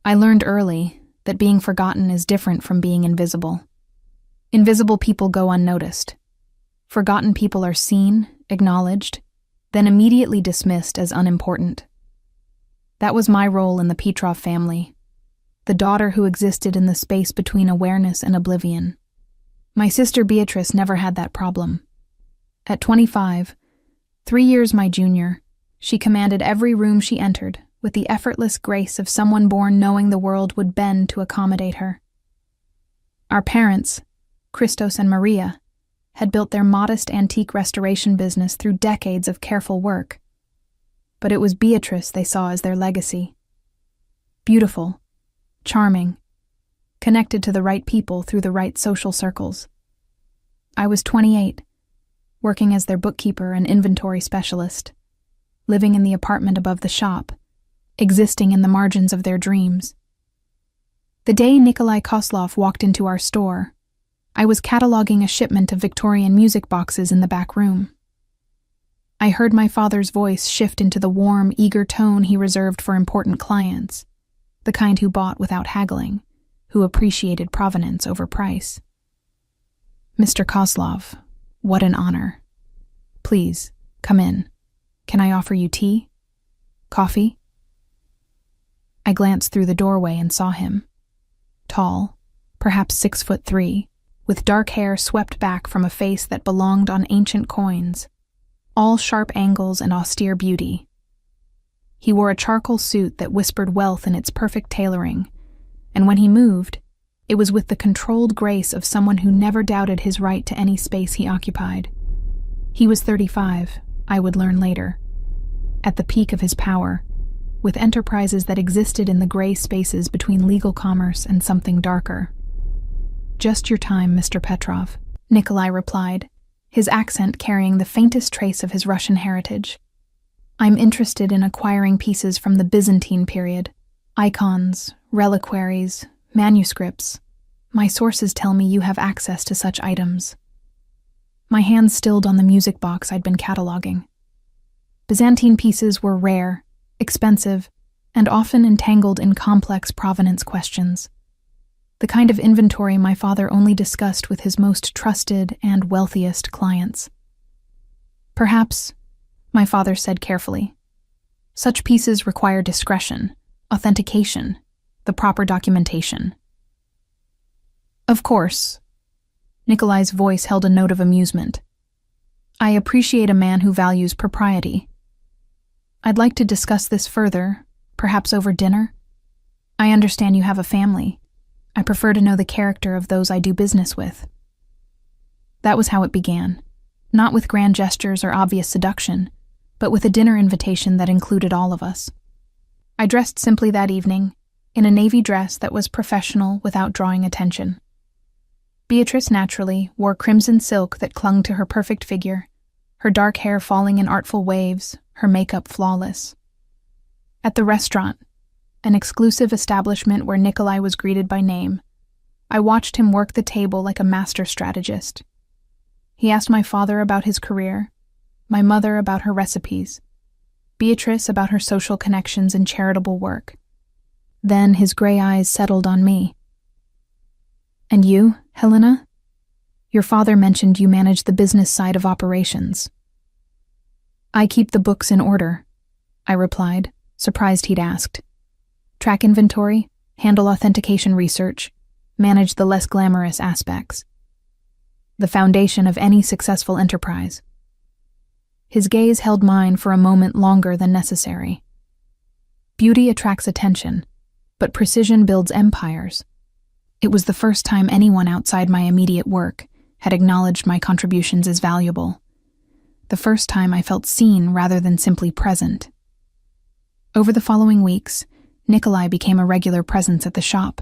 I learned early that being forgotten is different from being invisible. Invisible people go unnoticed. Forgotten people are seen, acknowledged, then immediately dismissed as unimportant. That was my role in the Petrov family, the daughter who existed in the space between awareness and oblivion. My sister Beatrice never had that problem. At 25, 3 years my junior, she commanded every room she entered with the effortless grace of someone born knowing the world would bend to accommodate her. Our parents, Christos and Maria, had built their modest antique restoration business through decades of careful work. But it was Beatrice they saw as their legacy. Beautiful, charming, connected to the right people through the right social circles. I was 28, working as their bookkeeper and inventory specialist, living in the apartment above the shop, existing in the margins of their dreams. The day Nikolai Koslov walked into our store, I was cataloging a shipment of Victorian music boxes in the back room. I heard my father's voice shift into the warm, eager tone he reserved for important clients, the kind who bought without haggling, who appreciated provenance over price. "Mr. Koslov, what an honor. Please, come in. Can I offer you tea? Coffee?" I glanced through the doorway and saw him. Tall, perhaps 6'3", with dark hair swept back from a face that belonged on ancient coins, all sharp angles and austere beauty. He wore a charcoal suit that whispered wealth in its perfect tailoring, and when he moved, it was with the controlled grace of someone who never doubted his right to any space he occupied. He was 35, I would learn later, at the peak of his power, with enterprises that existed in the gray spaces between legal commerce and something darker. "Just your time, Mr. Petrov," Nikolai replied, his accent carrying the faintest trace of his Russian heritage. "I'm interested in acquiring pieces from the Byzantine period, icons, reliquaries, manuscripts. My sources tell me you have access to such items." My hands stilled on the music box I'd been cataloging. Byzantine pieces were rare, expensive, and often entangled in complex provenance questions. The kind of inventory my father only discussed with his most trusted and wealthiest clients. "Perhaps," my father said carefully, "such pieces require discretion, authentication, the proper documentation." "Of course." Nikolai's voice held a note of amusement. "I appreciate a man who values propriety. I'd like to discuss this further, perhaps over dinner. I understand you have a family. I prefer to know the character of those I do business with." That was how it began, not with grand gestures or obvious seduction, but with a dinner invitation that included all of us. I dressed simply that evening, in a navy dress that was professional without drawing attention. Beatrice naturally wore crimson silk that clung to her perfect figure, her dark hair falling in artful waves, her makeup flawless. At the restaurant, an exclusive establishment where Nikolai was greeted by name, I watched him work the table like a master strategist. He asked my father about his career, my mother about her recipes, Beatrice about her social connections and charitable work. Then his gray eyes settled on me. "And you, Helena? Your father mentioned you manage the business side of operations." "I keep the books in order," I replied, surprised he'd asked. "Track inventory, handle authentication research, manage the less glamorous aspects. The foundation of any successful enterprise." His gaze held mine for a moment longer than necessary. Beauty attracts attention, but precision builds empires. It was the first time anyone outside my immediate work had acknowledged my contributions as valuable. The first time I felt seen rather than simply present. Over the following weeks, Nikolai became a regular presence at the shop.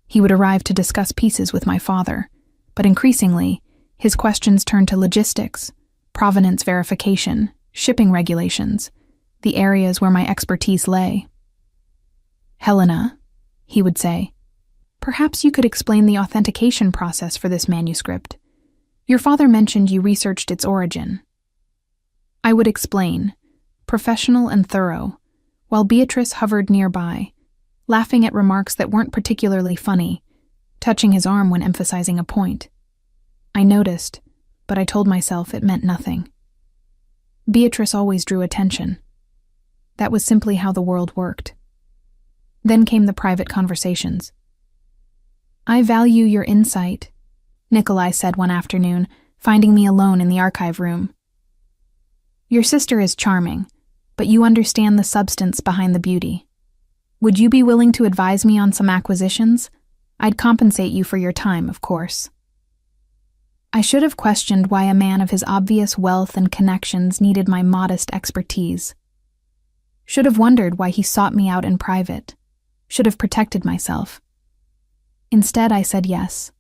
He would arrive to discuss pieces with my father, but increasingly, his questions turned to logistics, provenance verification, shipping regulations, the areas where my expertise lay. "Helena," he would say, "perhaps you could explain the authentication process for this manuscript. Your father mentioned you researched its origin." I would explain, professional and thorough, while Beatrice hovered nearby, laughing at remarks that weren't particularly funny, touching his arm when emphasizing a point. I noticed, but I told myself it meant nothing. Beatrice always drew attention. That was simply how the world worked. Then came the private conversations. "I value your insight," Nikolai said one afternoon, finding me alone in the archive room. "Your sister is charming, but you understand the substance behind the beauty. Would you be willing to advise me on some acquisitions? I'd compensate you for your time, of course." I should have questioned why a man of his obvious wealth and connections needed my modest expertise. Should have wondered why he sought me out in private. Should have protected myself. Instead, I said yes.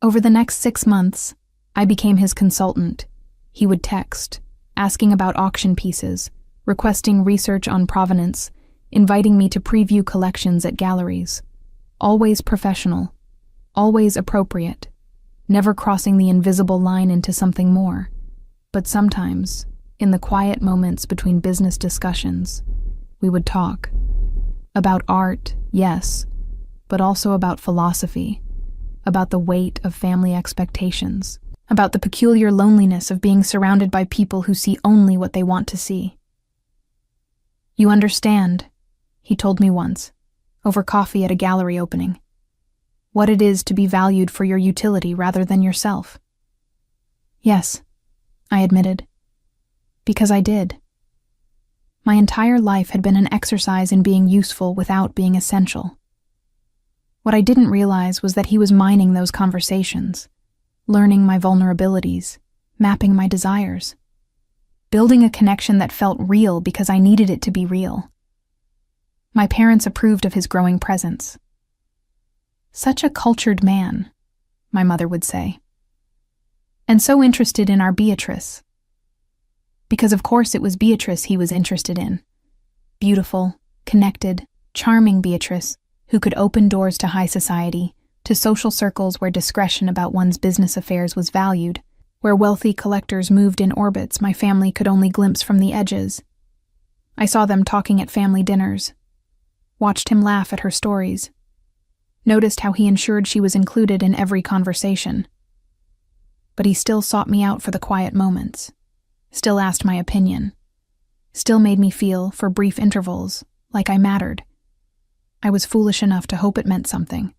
Over the next 6 months, I became his consultant. He would text, asking about auction pieces, requesting research on provenance, inviting me to preview collections at galleries. Always professional, always appropriate, never crossing the invisible line into something more. But sometimes, in the quiet moments between business discussions, we would talk. About art, yes, but also about philosophy, about the weight of family expectations, about the peculiar loneliness of being surrounded by people who see only what they want to see. "You understand," he told me once, over coffee at a gallery opening, "what it is to be valued for your utility rather than yourself." "Yes," I admitted, because I did. My entire life had been an exercise in being useful without being essential. What I didn't realize was that he was mining those conversations, learning my vulnerabilities, mapping my desires, building a connection that felt real because I needed it to be real. My parents approved of his growing presence. "Such a cultured man," my mother would say. "And so interested in our Beatrice." Because of course it was Beatrice he was interested in. Beautiful, connected, charming Beatrice, who could open doors to high society, to social circles where discretion about one's business affairs was valued, where wealthy collectors moved in orbits my family could only glimpse from the edges. I saw them talking at family dinners, watched him laugh at her stories, noticed how he ensured she was included in every conversation. But he still sought me out for the quiet moments, still asked my opinion, still made me feel, for brief intervals, like I mattered. I was foolish enough to hope it meant something.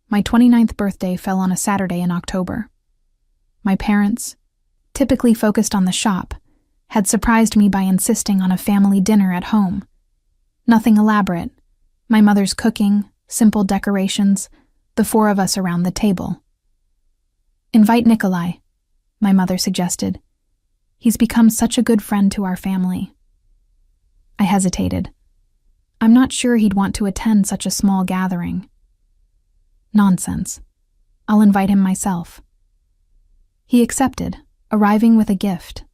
My 29th birthday fell on a Saturday in October. My parents, typically focused on the shop, had surprised me by insisting on a family dinner at home. Nothing elaborate. My mother's cooking, simple decorations, the 4 of us around the table. "Invite Nikolai," my mother suggested. "He's become such a good friend to our family." I hesitated. I'm not sure he'd want to attend such a small gathering. "Nonsense. I'll invite him myself." He accepted, arriving with a gift,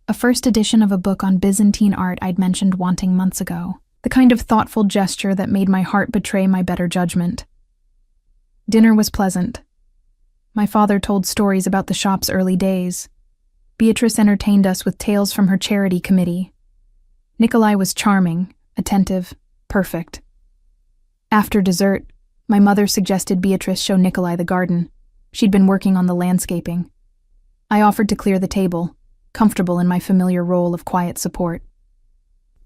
a first edition of a book on Byzantine art I'd mentioned wanting months ago, the kind of thoughtful gesture that made my heart betray my better judgment. Dinner was pleasant. My father told stories about the shop's early days. Beatrice entertained us with tales from her charity committee. Nikolai was charming, attentive, perfect. After dessert, my mother suggested Beatrice show Nikolai the garden. She'd been working on the landscaping. I offered to clear the table, comfortable in my familiar role of quiet support.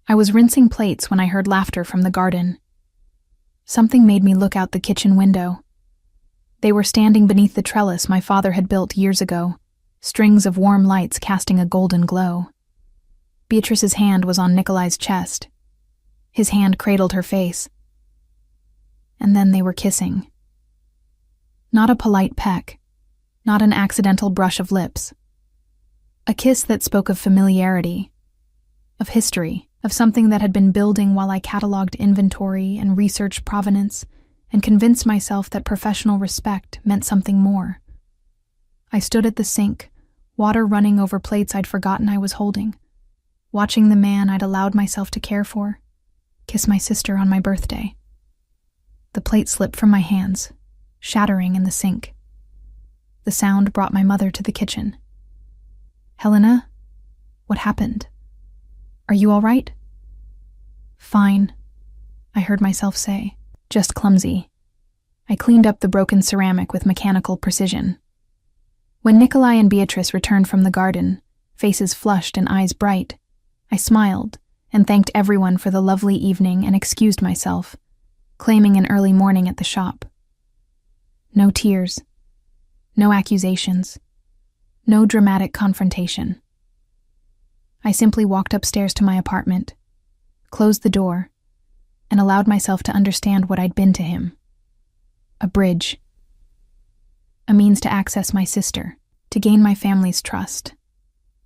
I was rinsing plates when I heard laughter from the garden. Something made me look out the kitchen window. They were standing beneath the trellis my father had built years ago, strings of warm lights casting a golden glow. Beatrice's hand was on Nikolai's chest. His hand cradled her face. And then they were kissing. Not a polite peck, not an accidental brush of lips. A kiss that spoke of familiarity, of history, of something that had been building while I cataloged inventory and researched provenance and convinced myself that professional respect meant something more. I stood at the sink, water running over plates I'd forgotten I was holding, watching the man I'd allowed myself to care for kiss my sister on my birthday. The plate slipped from my hands, shattering in the sink. The sound brought my mother to the kitchen. "Helena, what happened? Are you all right?" "Fine," I heard myself say. Just clumsy. I cleaned up the broken ceramic with mechanical precision. When Nikolai and Beatrice returned from the garden, faces flushed and eyes bright, I smiled and thanked everyone for the lovely evening and excused myself, claiming an early morning at the shop. No tears, no accusations, no dramatic confrontation. I simply walked upstairs to my apartment, closed the door, and allowed myself to understand what I'd been to him. A bridge. A means to access my sister, to gain my family's trust,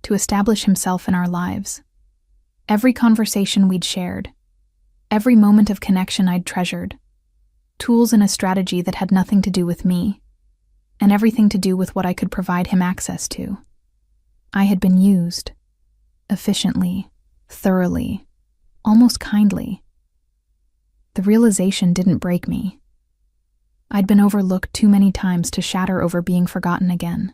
to establish himself in our lives. Every conversation we'd shared, every moment of connection I'd treasured, tools in a strategy that had nothing to do with me, and everything to do with what I could provide him access to. I had been used, efficiently, thoroughly, almost kindly. The realization didn't break me. I'd been overlooked too many times to shatter over being forgotten again.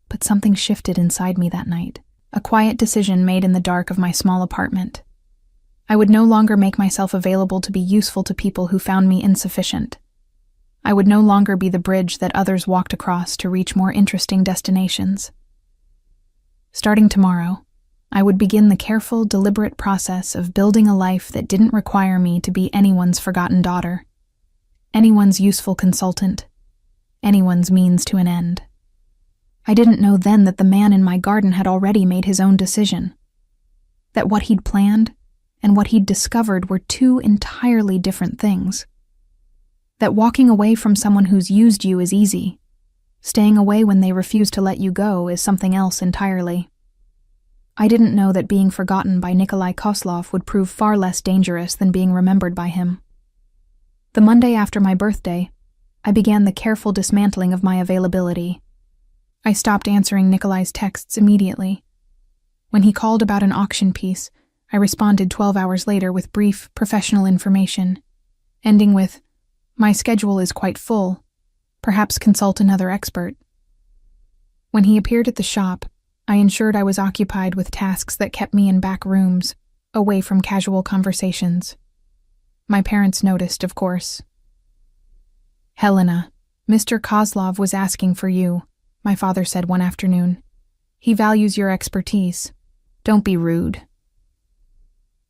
But something shifted inside me that night, a quiet decision made in the dark of my small apartment. I would no longer make myself available to be useful to people who found me insufficient. I would no longer be the bridge that others walked across to reach more interesting destinations. Starting tomorrow, I would begin the careful, deliberate process of building a life that didn't require me to be anyone's forgotten daughter, anyone's useful consultant, anyone's means to an end. I didn't know then that the man in my garden had already made his own decision, that what he'd planned and what he'd discovered were two entirely different things, that walking away from someone who's used you is easy, staying away when they refuse to let you go is something else entirely. I didn't know that being forgotten by Nikolai Koslov would prove far less dangerous than being remembered by him. The Monday after my birthday, I began the careful dismantling of my availability. I stopped answering Nikolai's texts immediately. When he called about an auction piece, I responded 12 hours later with brief, professional information, ending with, "My schedule is quite full. Perhaps consult another expert." When he appeared at the shop, I ensured I was occupied with tasks that kept me in back rooms, away from casual conversations. My parents noticed, of course. "Helena, Mr. Kozlov was asking for you," my father said one afternoon. "He values your expertise. Don't be rude."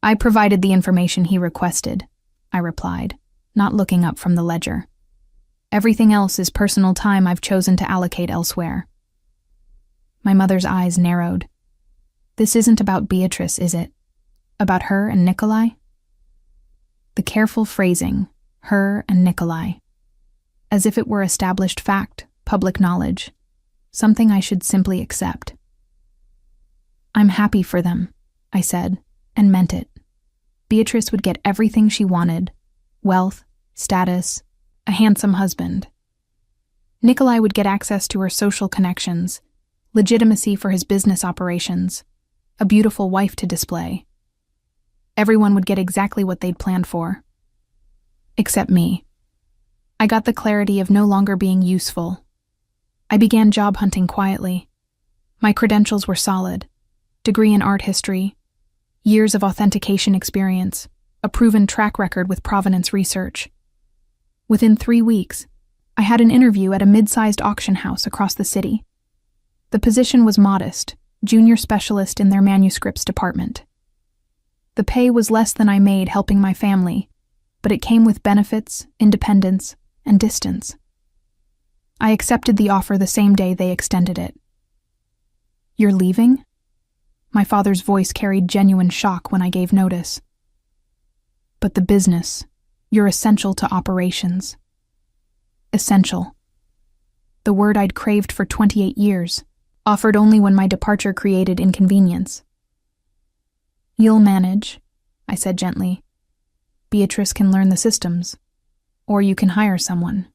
"I provided the information he requested," I replied, not looking up from the ledger. "Everything else is personal time I've chosen to allocate elsewhere." My mother's eyes narrowed. "This isn't about Beatrice, is it? About her and Nikolai?" The careful phrasing, her and Nikolai, as if it were established fact, public knowledge, something I should simply accept. "I'm happy for them," I said, and meant it. Beatrice would get everything she wanted: wealth, status, a handsome husband. Nikolai would get access to her social connections, legitimacy for his business operations, a beautiful wife to display. Everyone would get exactly what they'd planned for. Except me. I got the clarity of no longer being useful. I began job hunting quietly. My credentials were solid: degree in art history, years of authentication experience, a proven track record with provenance research. Within 3 weeks, I had an interview at a mid-sized auction house across the city. The position was modest, junior specialist in their manuscripts department. The pay was less than I made helping my family, but it came with benefits, independence, and distance. I accepted the offer the same day they extended it. "You're leaving?" My father's voice carried genuine shock when I gave notice. "But the business, you're essential to operations." Essential. The word I'd craved for 28 years, offered only when my departure created inconvenience. "You'll manage," I said gently. "Beatrice can learn the systems, or you can hire someone."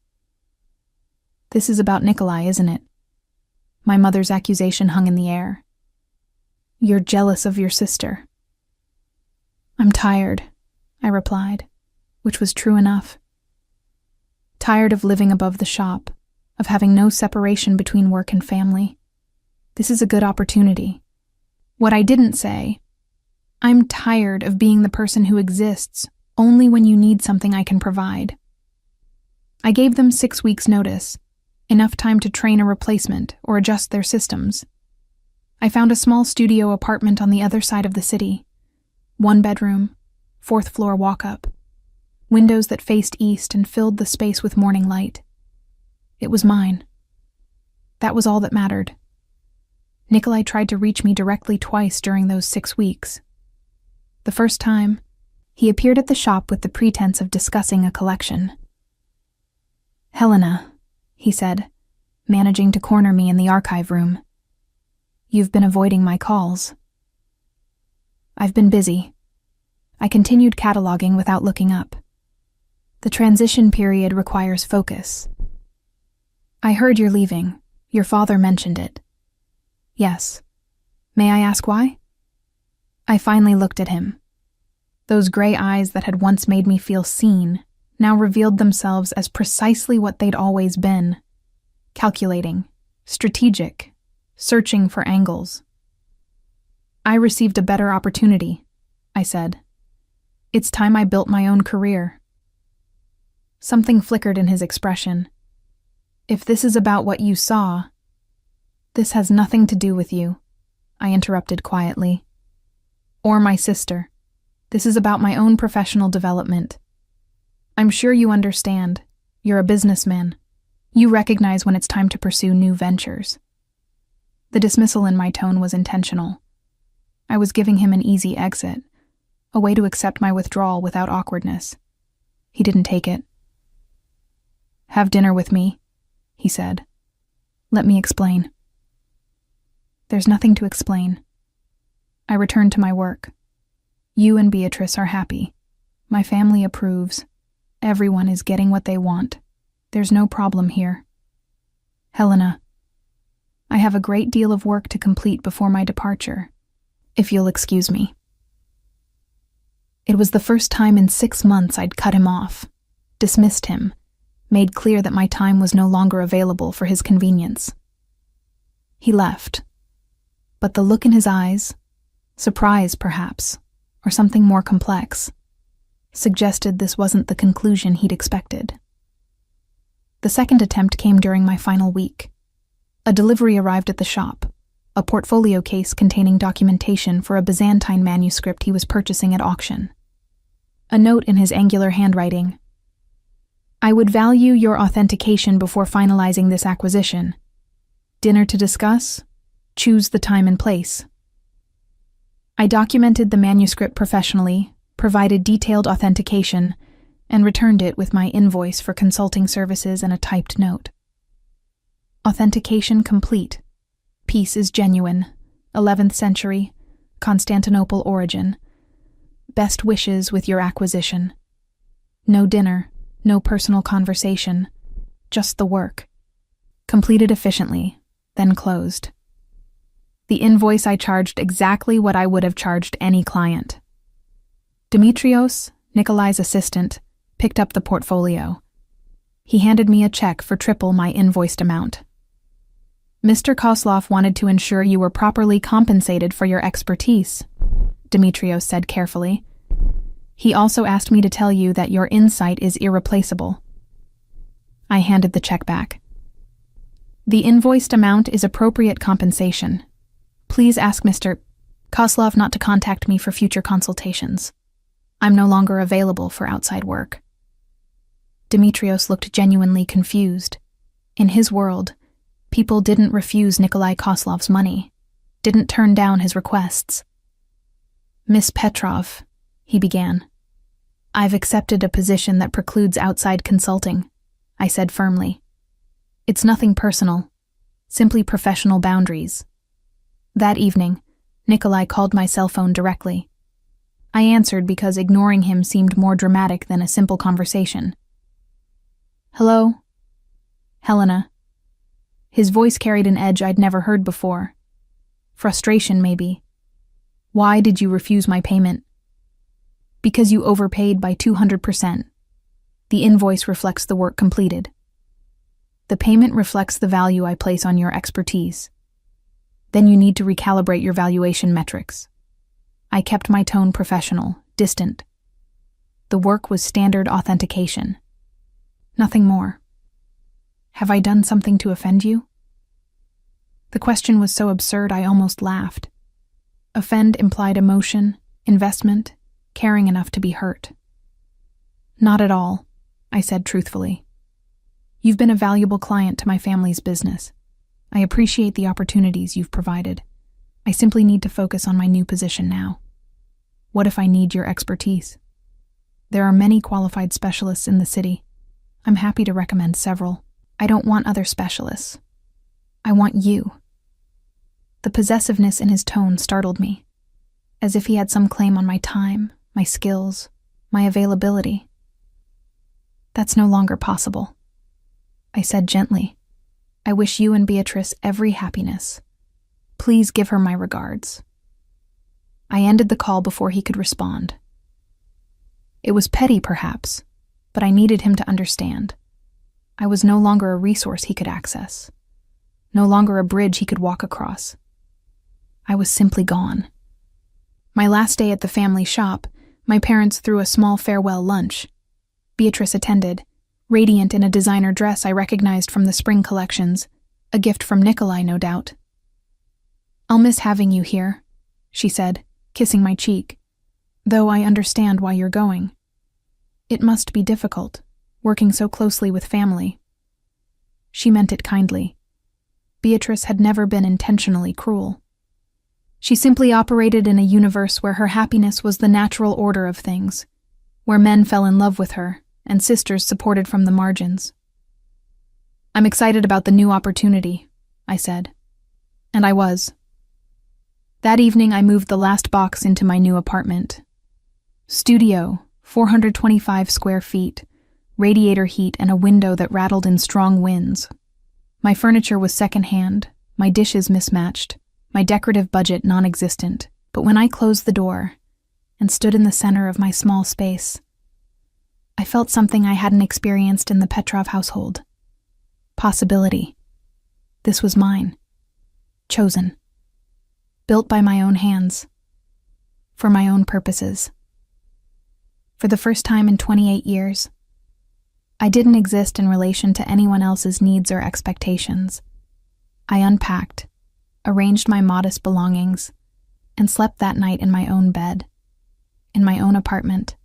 "This is about Nikolai, isn't it?" My mother's accusation hung in the air. "You're jealous of your sister." "I'm tired," I replied, which was true enough. Tired of living above the shop, of having no separation between work and family. This is a good opportunity. What I didn't say: I'm tired of being the person who exists Only when you need something I can provide. I gave them 6 weeks' notice, enough time to train a replacement or adjust their systems. I found a small studio apartment on the other side of the city. 1 bedroom, 4th floor walk-up. Windows that faced east and filled the space with morning light. It was mine. That was all that mattered. Nikolai tried to reach me directly twice during those 6 weeks. The first time, he appeared at the shop with the pretense of discussing a collection. "Helena," he said, managing to corner me in the archive room. "You've been avoiding my calls." "I've been busy." I continued cataloging without looking up. The transition period requires focus. "I heard you're leaving. Your father mentioned it." "Yes. May I ask why?" I finally looked at him. Those gray eyes that had once made me feel seen now revealed themselves as precisely what they'd always been. Calculating, strategic, searching for angles. "I received a better opportunity," I said. "It's time I built my own career." Something flickered in his expression. "If this is about what you saw—" "This has nothing to do with you," I interrupted quietly. "Or my sister. This is about my own professional development. I'm sure you understand. You're a businessman. You recognize when it's time to pursue new ventures." The dismissal in my tone was intentional. I was giving him an easy exit, a way to accept my withdrawal without awkwardness. He didn't take it. "Have dinner with me," he said. "Let me explain." There's nothing to explain. I returned to my work. You and Beatrice are happy. My family approves. Everyone is getting what they want. There's no problem here. "Helena, I have a great deal of work to complete before my departure, if you'll excuse me." It was the first time in 6 months I'd cut him off, dismissed him, made clear that my time was no longer available for his convenience. He left, but the look in his eyes, surprise perhaps, or something more complex, suggested this wasn't the conclusion he'd expected. The second attempt came during my final week. A delivery arrived at the shop, a portfolio case containing documentation for a Byzantine manuscript he was purchasing at auction. A note in his angular handwriting. "I would value your authentication before finalizing this acquisition. Dinner to discuss? Choose the time and place." I documented the manuscript professionally, provided detailed authentication, and returned it with my invoice for consulting services and a typed note. Authentication complete. Piece is genuine. 11th century. Constantinople origin. Best wishes with your acquisition. No dinner, no personal conversation. Just the work. Completed efficiently, then closed. The invoice I charged exactly what I would have charged any client. Dimitrios, Nikolai's assistant, picked up the portfolio. He handed me a check for triple my invoiced amount. "Mr. Kozlov wanted to ensure you were properly compensated for your expertise," Dimitrios said carefully. "He also asked me to tell you that your insight is irreplaceable." I handed the check back. "The invoiced amount is appropriate compensation. Please ask Mr. Kozlov not to contact me for future consultations. I'm no longer available for outside work." Dimitrios looked genuinely confused. In his world, people didn't refuse Nikolai Kozlov's money, didn't turn down his requests. "Miss Petrov," he began. "I've accepted a position that precludes outside consulting," I said firmly. "It's nothing personal, simply professional boundaries." That evening, Nikolai called my cell phone directly. I answered because ignoring him seemed more dramatic than a simple conversation. "Hello? Helena." His voice carried an edge I'd never heard before. Frustration, maybe. "Why did you refuse my payment?" "Because you overpaid by 200%. The invoice reflects the work completed. The payment reflects the value I place on your expertise. Then you need to recalibrate your valuation metrics." I kept my tone professional, distant. The work was standard authentication. Nothing more. Have I done something to offend you? The question was so absurd I almost laughed. Offend implied emotion, investment, caring enough to be hurt. Not at all, I said truthfully. You've been a valuable client to my family's business. I appreciate the opportunities you've provided. I simply need to focus on my new position now. What if I need your expertise? There are many qualified specialists in the city. I'm happy to recommend several. I don't want other specialists. I want you. The possessiveness in his tone startled me, as if he had some claim on my time, my skills, my availability. That's no longer possible. I said gently, I wish you and Beatrice every happiness. Please give her my regards. I ended the call before he could respond. It was petty, perhaps, but I needed him to understand. I was no longer a resource he could access, no longer a bridge he could walk across. I was simply gone. My last day at the family shop, my parents threw a small farewell lunch. Beatrice attended, radiant in a designer dress I recognized from the spring collections, a gift from Nikolai, no doubt. I'll miss having you here, she said, kissing my cheek, though I understand why you're going. It must be difficult, working so closely with family. She meant it kindly. Beatrice had never been intentionally cruel. She simply operated in a universe where her happiness was the natural order of things, where men fell in love with her and sisters supported from the margins. I'm excited about the new opportunity, I said. And I was. That evening I moved the last box into my new apartment. Studio, 425 square feet, radiator heat and a window that rattled in strong winds. My furniture was secondhand, my dishes mismatched, my decorative budget non-existent, but when I closed the door and stood in the center of my small space, I felt something I hadn't experienced in the Petrov household. Possibility. This was mine. Chosen. Built by my own hands. For my own purposes. For the first time in 28 years, I didn't exist in relation to anyone else's needs or expectations. I unpacked, arranged my modest belongings, and slept that night in my own bed, in my own apartment,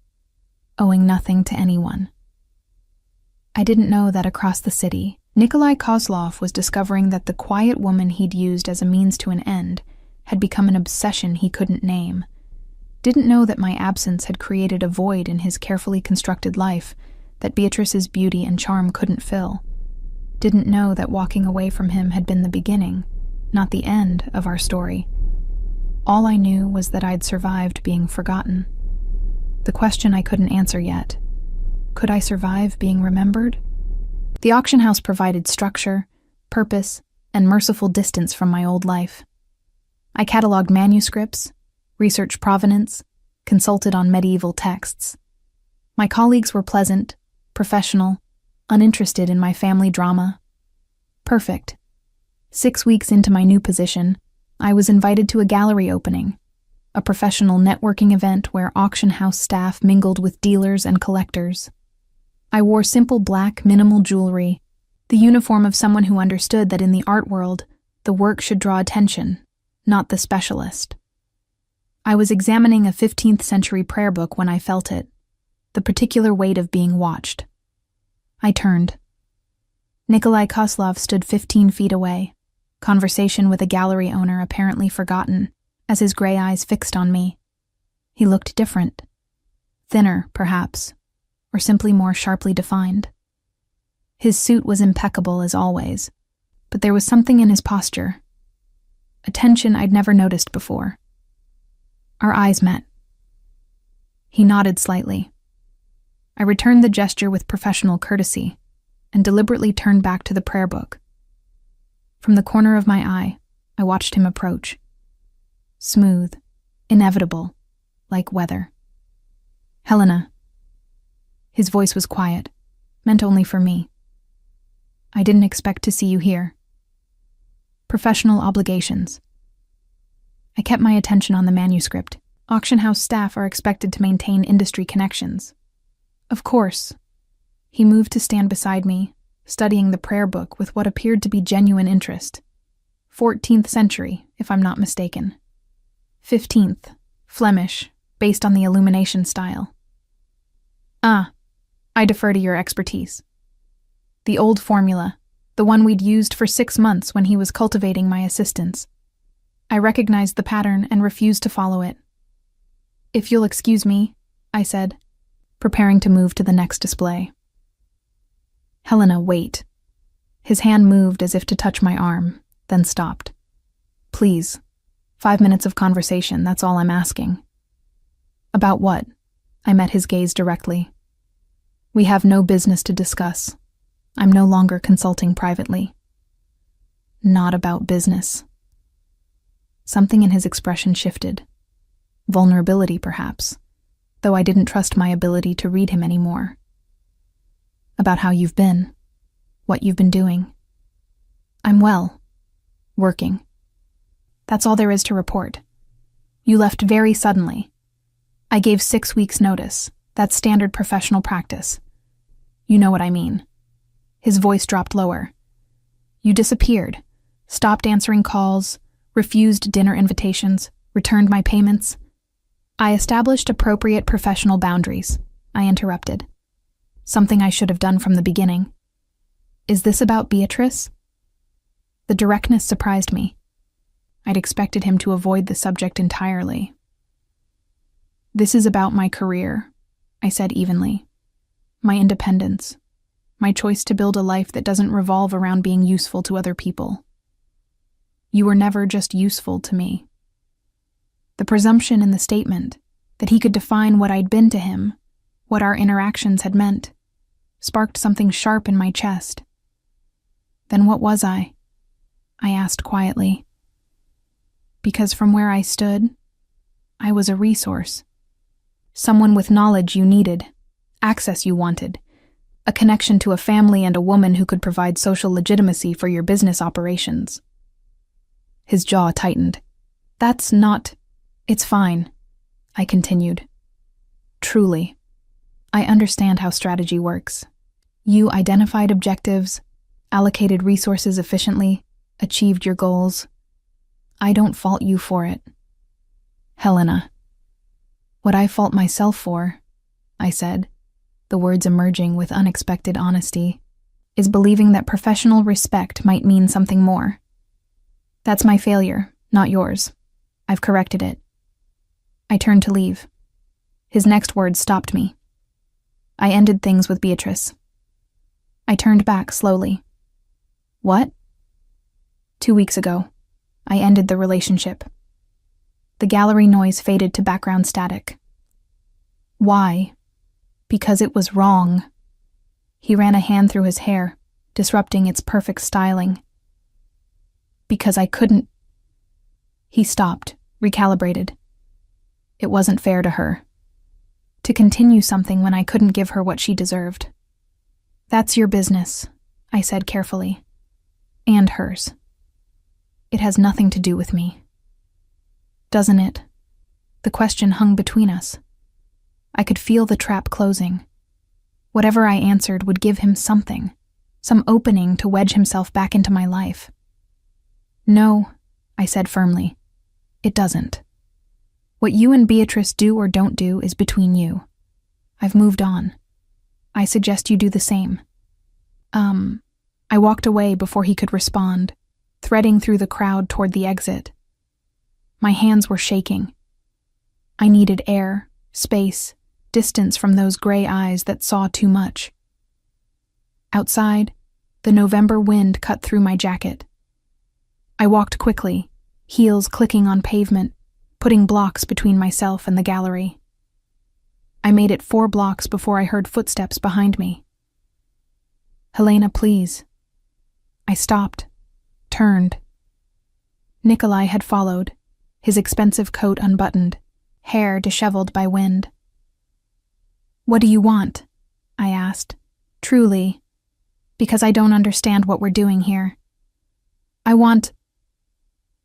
owing nothing to anyone. I didn't know that across the city, Nikolai Kozlov was discovering that the quiet woman he'd used as a means to an end had become an obsession he couldn't name. Didn't know that my absence had created a void in his carefully constructed life that Beatrice's beauty and charm couldn't fill. Didn't know that walking away from him had been the beginning, not the end, of our story. All I knew was that I'd survived being forgotten. The question I couldn't answer yet. Could I survive being remembered? The auction house provided structure, purpose, and merciful distance from my old life. I cataloged manuscripts, researched provenance, consulted on medieval texts. My colleagues were pleasant, professional, uninterested in my family drama. Perfect. 6 weeks into my new position, I was invited to a gallery opening, a professional networking event where auction house staff mingled with dealers and collectors. I wore simple black, minimal jewelry, the uniform of someone who understood that in the art world, the work should draw attention, not the specialist. I was examining a 15th century prayer book when I felt it, the particular weight of being watched. I turned. Nikolai Kozlov stood 15 feet away, conversation with a gallery owner apparently forgotten, as his gray eyes fixed on me. He looked different. Thinner, perhaps, or simply more sharply defined. His suit was impeccable as always, but there was something in his posture, a tension I'd never noticed before. Our eyes met. He nodded slightly. I returned the gesture with professional courtesy and deliberately turned back to the prayer book. From the corner of my eye, I watched him approach. Smooth, inevitable, like weather. Helena. His voice was quiet, meant only for me. I didn't expect to see you here. Professional obligations. I kept my attention on the manuscript. Auction house staff are expected to maintain industry connections. Of course. He moved to stand beside me, studying the prayer book with what appeared to be genuine interest. 14th century, if I'm not mistaken. 15th, Flemish, based on the illumination style. Ah, I defer to your expertise. The old formula, the one we'd used for 6 months when he was cultivating my assistance. I recognized the pattern and refused to follow it. If you'll excuse me, I said, preparing to move to the next display. Helena, wait. His hand moved as if to touch my arm, then stopped. Please, 5 minutes of conversation, that's all I'm asking. About what? I met his gaze directly. We have no business to discuss. I'm no longer consulting privately. Not about business. Something in his expression shifted. Vulnerability, perhaps, though I didn't trust my ability to read him anymore. About how you've been, what you've been doing. I'm well. Working. That's all there is to report. You left very suddenly. I gave 6 weeks' notice. That's standard professional practice. You know what I mean. His voice dropped lower. You disappeared, stopped answering calls, refused dinner invitations, returned my payments. I established appropriate professional boundaries, I interrupted. Something I should have done from the beginning. Is this about Beatrice? The directness surprised me. I'd expected him to avoid the subject entirely. This is about my career, I said evenly. My independence. My choice to build a life that doesn't revolve around being useful to other people. You were never just useful to me. The presumption in the statement, that he could define what I'd been to him, what our interactions had meant, sparked something sharp in my chest. Then what was I? I asked quietly. Because from where I stood, I was a resource. Someone with knowledge you needed, access you wanted, a connection to a family and a woman who could provide social legitimacy for your business operations. His jaw tightened. That's not... It's fine, I continued. Truly. I understand how strategy works. You identified objectives, allocated resources efficiently, achieved your goals. I don't fault you for it. Helena. What I fault myself for, I said, the words emerging with unexpected honesty, is believing that professional respect might mean something more. That's my failure, not yours. I've corrected it. I turned to leave. His next words stopped me. I ended things with Beatrice. I turned back slowly. What? 2 weeks ago, I ended the relationship. The gallery noise faded to background static. Why? Because it was wrong. He ran a hand through his hair, disrupting its perfect styling. Because I couldn't... He stopped, recalibrated. It wasn't fair to her. To continue something when I couldn't give her what she deserved. That's your business, I said carefully. And hers. It has nothing to do with me. Doesn't it? The question hung between us. I could feel the trap closing. Whatever I answered would give him something, some opening to wedge himself back into my life. No, I said firmly. It doesn't. What you and Beatrice do or don't do is between you. I've moved on. I suggest you do the same. I walked away before he could respond, threading through the crowd toward the exit. My hands were shaking. I needed air, space, distance from those gray eyes that saw too much. Outside, the November wind cut through my jacket. I walked quickly, heels clicking on pavement, putting blocks between myself and the gallery. I made it 4 blocks before I heard footsteps behind me. Helena, please. I stopped, turned. Nikolai had followed, his expensive coat unbuttoned, hair disheveled by wind. What do you want? I asked, truly, because I don't understand what we're doing here. I want...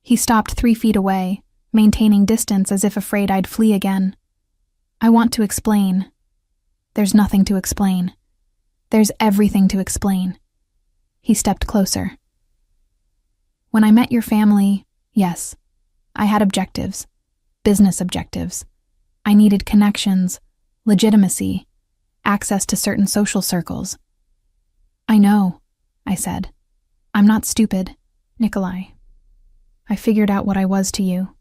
He stopped 3 feet away, maintaining distance as if afraid I'd flee again. I want to explain. There's nothing to explain. There's everything to explain. He stepped closer. When I met your family, yes, I had objectives, business objectives. I needed connections, legitimacy, access to certain social circles. I know, I said. I'm not stupid, Nikolai. I figured out what I was to you.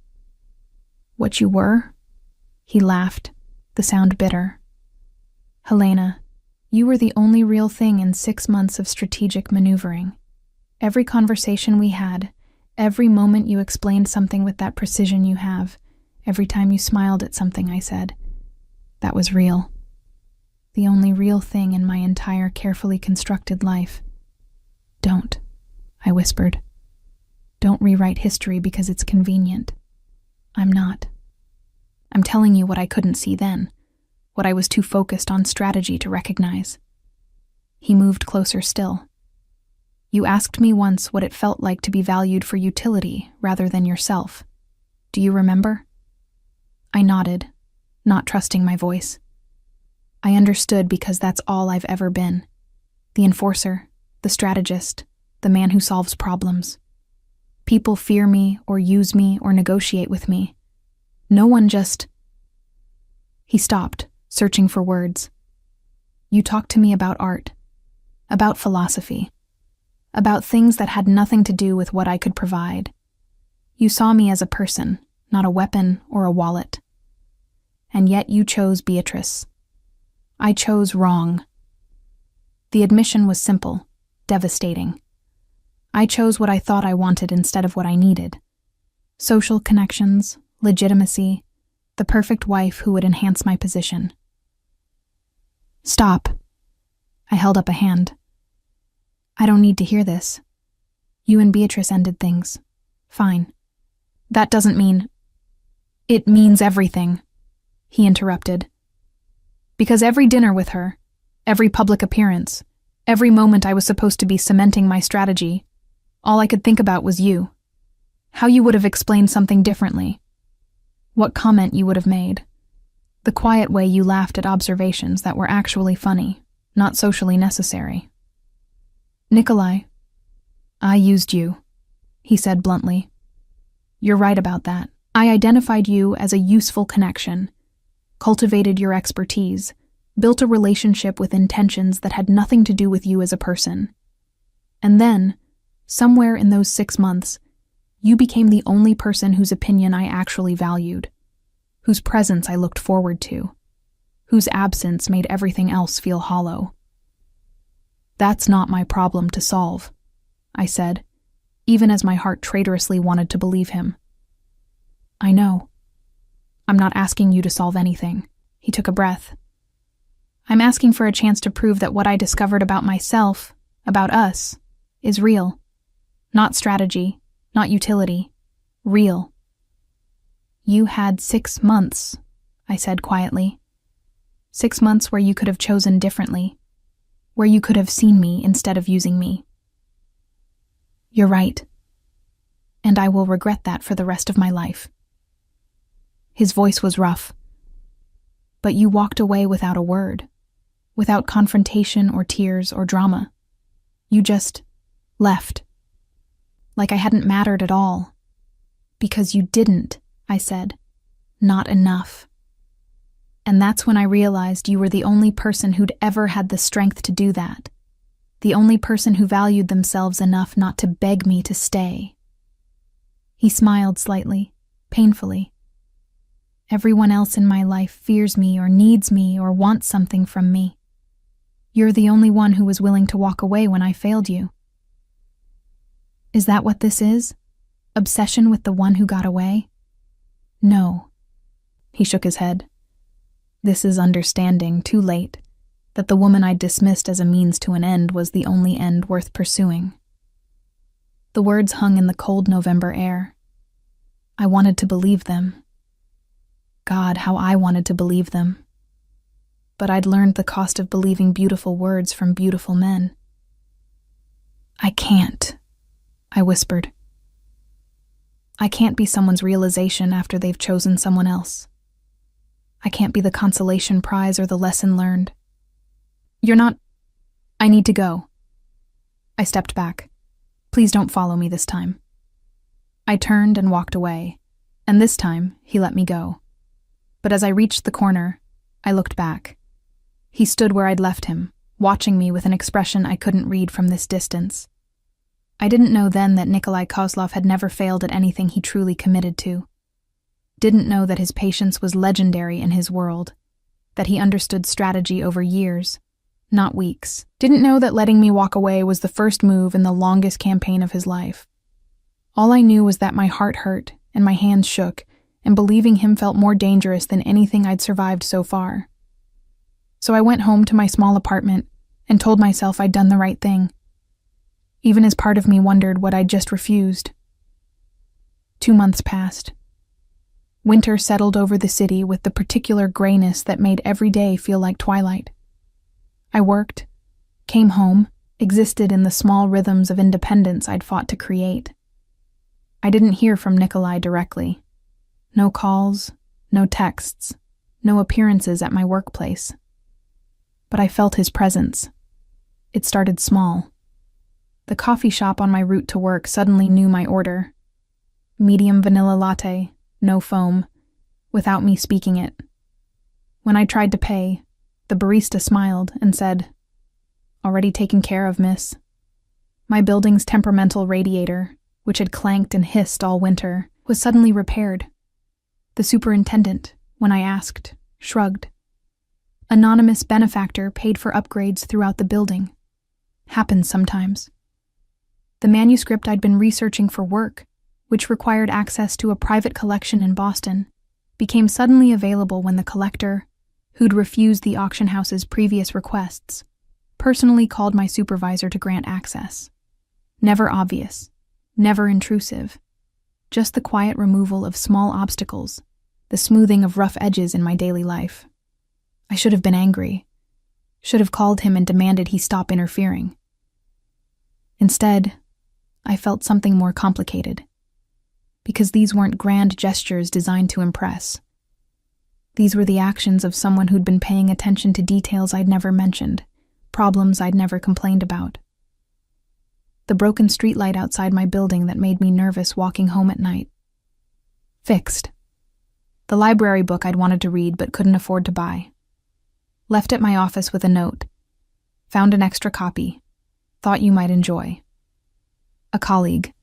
What you were? He laughed, the sound bitter. Helena, you were the only real thing in 6 months of strategic maneuvering. Every conversation we had, every moment you explained something with that precision you have, every time you smiled at something I said, that was real. The only real thing in my entire carefully constructed life. Don't, I whispered. Don't rewrite history because it's convenient. I'm not. I'm telling you what I couldn't see then, what I was too focused on strategy to recognize. He moved closer still. You asked me once what it felt like to be valued for utility rather than yourself. Do you remember? I nodded, not trusting my voice. I understood because that's all I've ever been. The enforcer, the strategist, the man who solves problems. People fear me or use me or negotiate with me. No one just... He stopped, searching for words. You talked to me about art, about philosophy, about things that had nothing to do with what I could provide. You saw me as a person, not a weapon or a wallet. And yet you chose Beatrice. I chose wrong. The admission was simple, devastating. I chose what I thought I wanted instead of what I needed. Social connections, legitimacy, the perfect wife who would enhance my position. Stop. I held up a hand. I don't need to hear this. You and Beatrice ended things. Fine. That doesn't mean... It means everything, he interrupted. Because every dinner with her, every public appearance, every moment I was supposed to be cementing my strategy, all I could think about was you. How you would have explained something differently. What comment you would have made. The quiet way you laughed at observations that were actually funny, not socially necessary. Nikolai, I used you, he said bluntly. You're right about that. I identified you as a useful connection, cultivated your expertise, built a relationship with intentions that had nothing to do with you as a person. And then, somewhere in those 6 months, you became the only person whose opinion I actually valued, whose presence I looked forward to, whose absence made everything else feel hollow. That's not my problem to solve, I said, even as my heart traitorously wanted to believe him. I know. I'm not asking you to solve anything. He took a breath. I'm asking for a chance to prove that what I discovered about myself, about us, is real. Not strategy, not utility. Real. You had 6 months, I said quietly. 6 months where you could have chosen differently, where you could have seen me instead of using me. You're right. And I will regret that for the rest of my life. His voice was rough. But you walked away without a word, without confrontation or tears or drama. You just left. Like I hadn't mattered at all. Because you didn't, I said. Not enough. And that's when I realized you were the only person who'd ever had the strength to do that. The only person who valued themselves enough not to beg me to stay. He smiled slightly, painfully. Everyone else in my life fears me or needs me or wants something from me. You're the only one who was willing to walk away when I failed you. Is that what this is? Obsession with the one who got away? No. He shook his head. This is understanding, too late, that the woman I dismissed as a means to an end was the only end worth pursuing. The words hung in the cold November air. I wanted to believe them. God, how I wanted to believe them. But I'd learned the cost of believing beautiful words from beautiful men. I can't, I whispered. I can't be someone's realization after they've chosen someone else. I can't be the consolation prize or the lesson learned. You're not... I need to go. I stepped back. Please don't follow me this time. I turned and walked away, and this time he let me go. But as I reached the corner, I looked back. He stood where I'd left him, watching me with an expression I couldn't read from this distance. I didn't know then that Nikolai Kozlov had never failed at anything he truly committed to. Didn't know that his patience was legendary in his world, that he understood strategy over years, not weeks. Didn't know that letting me walk away was the first move in the longest campaign of his life. All I knew was that my heart hurt and my hands shook, and believing him felt more dangerous than anything I'd survived so far. So I went home to my small apartment and told myself I'd done the right thing, even as part of me wondered what I'd just refused. 2 months passed. Winter settled over the city with the particular grayness that made every day feel like twilight. I worked, came home, existed in the small rhythms of independence I'd fought to create. I didn't hear from Nikolai directly. No calls, no texts, no appearances at my workplace. But I felt his presence. It started small. The coffee shop on my route to work suddenly knew my order. Medium vanilla latte, no foam, without me speaking it. When I tried to pay, the barista smiled and said, "Already taken care of, miss." My building's temperamental radiator, which had clanked and hissed all winter, was suddenly repaired. The superintendent, when I asked, shrugged. Anonymous benefactor paid for upgrades throughout the building. Happens sometimes. The manuscript I'd been researching for work, which required access to a private collection in Boston, became suddenly available when the collector, who'd refused the auction house's previous requests, personally called my supervisor to grant access. Never obvious, never intrusive, just the quiet removal of small obstacles, the smoothing of rough edges in my daily life. I should have been angry, should have called him and demanded he stop interfering. Instead, I felt something more complicated, because these weren't grand gestures designed to impress. These were the actions of someone who'd been paying attention to details I'd never mentioned, problems I'd never complained about. The broken streetlight outside my building that made me nervous walking home at night. Fixed. The library book I'd wanted to read but couldn't afford to buy. Left at my office with a note. Found an extra copy. Thought you might enjoy. A colleague.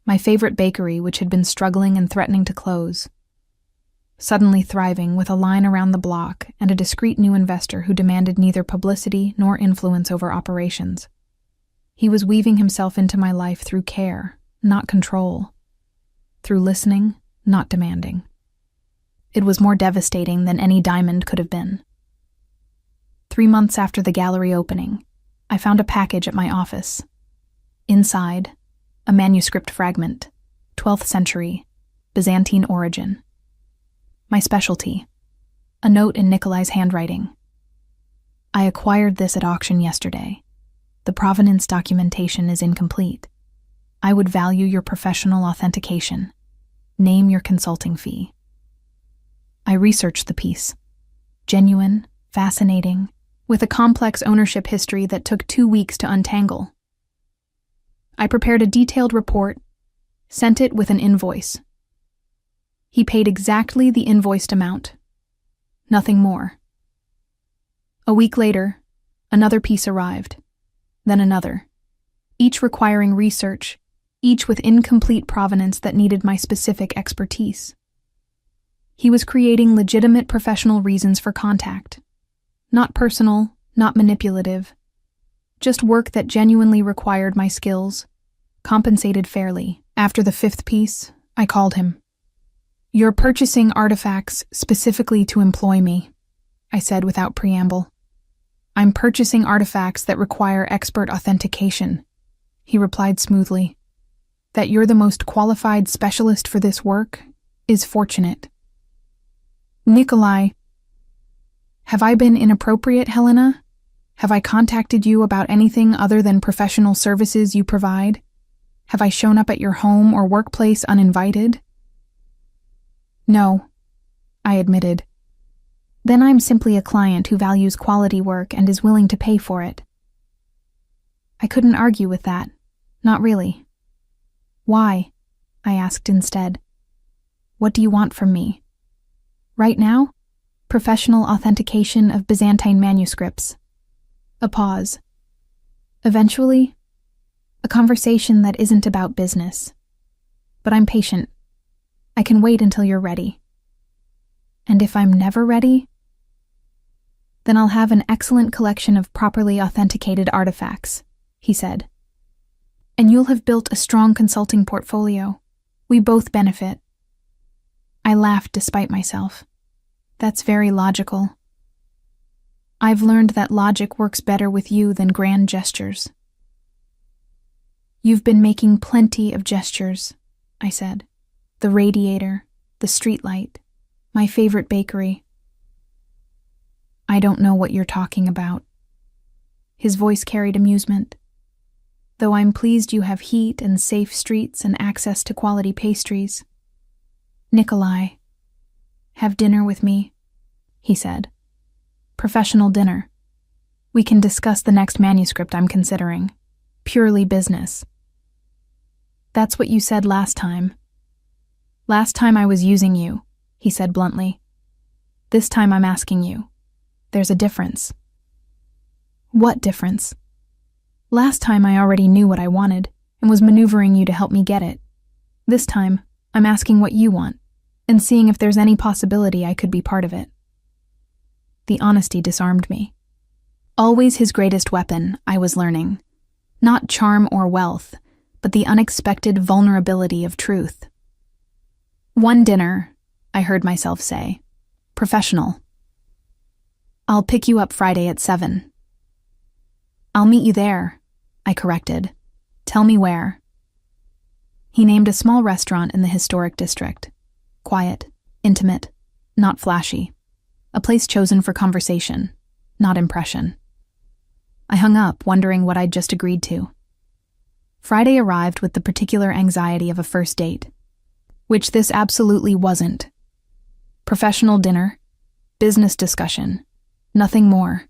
My favorite bakery, which had been struggling and threatening to close. Suddenly thriving with a line around the block and a discreet new investor who demanded neither publicity nor influence over operations. He was weaving himself into my life through care, not control. Through listening, not demanding. It was more devastating than any diamond could have been. 3 months after the gallery opening, I found a package at my office. Inside, a manuscript fragment, 12th century, Byzantine origin. My specialty, a note in Nikolai's handwriting. I acquired this at auction yesterday. The provenance documentation is incomplete. I would value your professional authentication. Name your consulting fee. I researched the piece. Genuine, fascinating, with a complex ownership history that took 2 weeks to untangle. I prepared a detailed report, sent it with an invoice. He paid exactly the invoiced amount. Nothing more. A week later, another piece arrived, then another, each requiring research, each with incomplete provenance that needed my specific expertise. He was creating legitimate professional reasons for contact. Not personal, not manipulative. Just work that genuinely required my skills, compensated fairly. After the 5th piece, I called him. "You're purchasing artifacts specifically to employ me," I said without preamble. "I'm purchasing artifacts that require expert authentication," he replied smoothly. "That you're the most qualified specialist for this work is fortunate." "Nikolai, have I been inappropriate, Helena? Have I contacted you about anything other than professional services you provide? Have I shown up at your home or workplace uninvited?" "No," I admitted. then I'm simply a client who values quality work and is willing to pay for it. I couldn't argue with that. Not really. Why? I asked instead. What do you want from me? Right now? Professional authentication of Byzantine manuscripts. A pause. Eventually, a conversation that isn't about business. But I'm patient. I can wait until you're ready. And if I'm never ready, then I'll have an excellent collection of properly authenticated artifacts, he said. And you'll have built a strong consulting portfolio. We both benefit. I laughed despite myself. That's very logical. I've learned that logic works better with you than grand gestures. You've been making plenty of gestures, I said. The radiator, the streetlight, my favorite bakery. I don't know what you're talking about. His voice carried amusement. Though I'm pleased you have heat and safe streets and access to quality pastries. Nikolai, have dinner with me, he said. Professional dinner. We can discuss the next manuscript I'm considering. Purely business. That's what you said last time. Last time I was using you, he said bluntly. This time I'm asking you. There's a difference. What difference? Last time I already knew what I wanted and was maneuvering you to help me get it. This time, I'm asking what you want and seeing if there's any possibility I could be part of it. The honesty disarmed me. Always his greatest weapon, I was learning. Not charm or wealth, but the unexpected vulnerability of truth. One dinner, I heard myself say. Professional. I'll pick you up Friday at 7. I'll meet you there, I corrected. Tell me where. He named a small restaurant in the historic district. Quiet, intimate, not flashy. A place chosen for conversation, not impression. I hung up, wondering what I'd just agreed to. Friday arrived with the particular anxiety of a first date, which this absolutely wasn't. Professional dinner, business discussion, nothing more.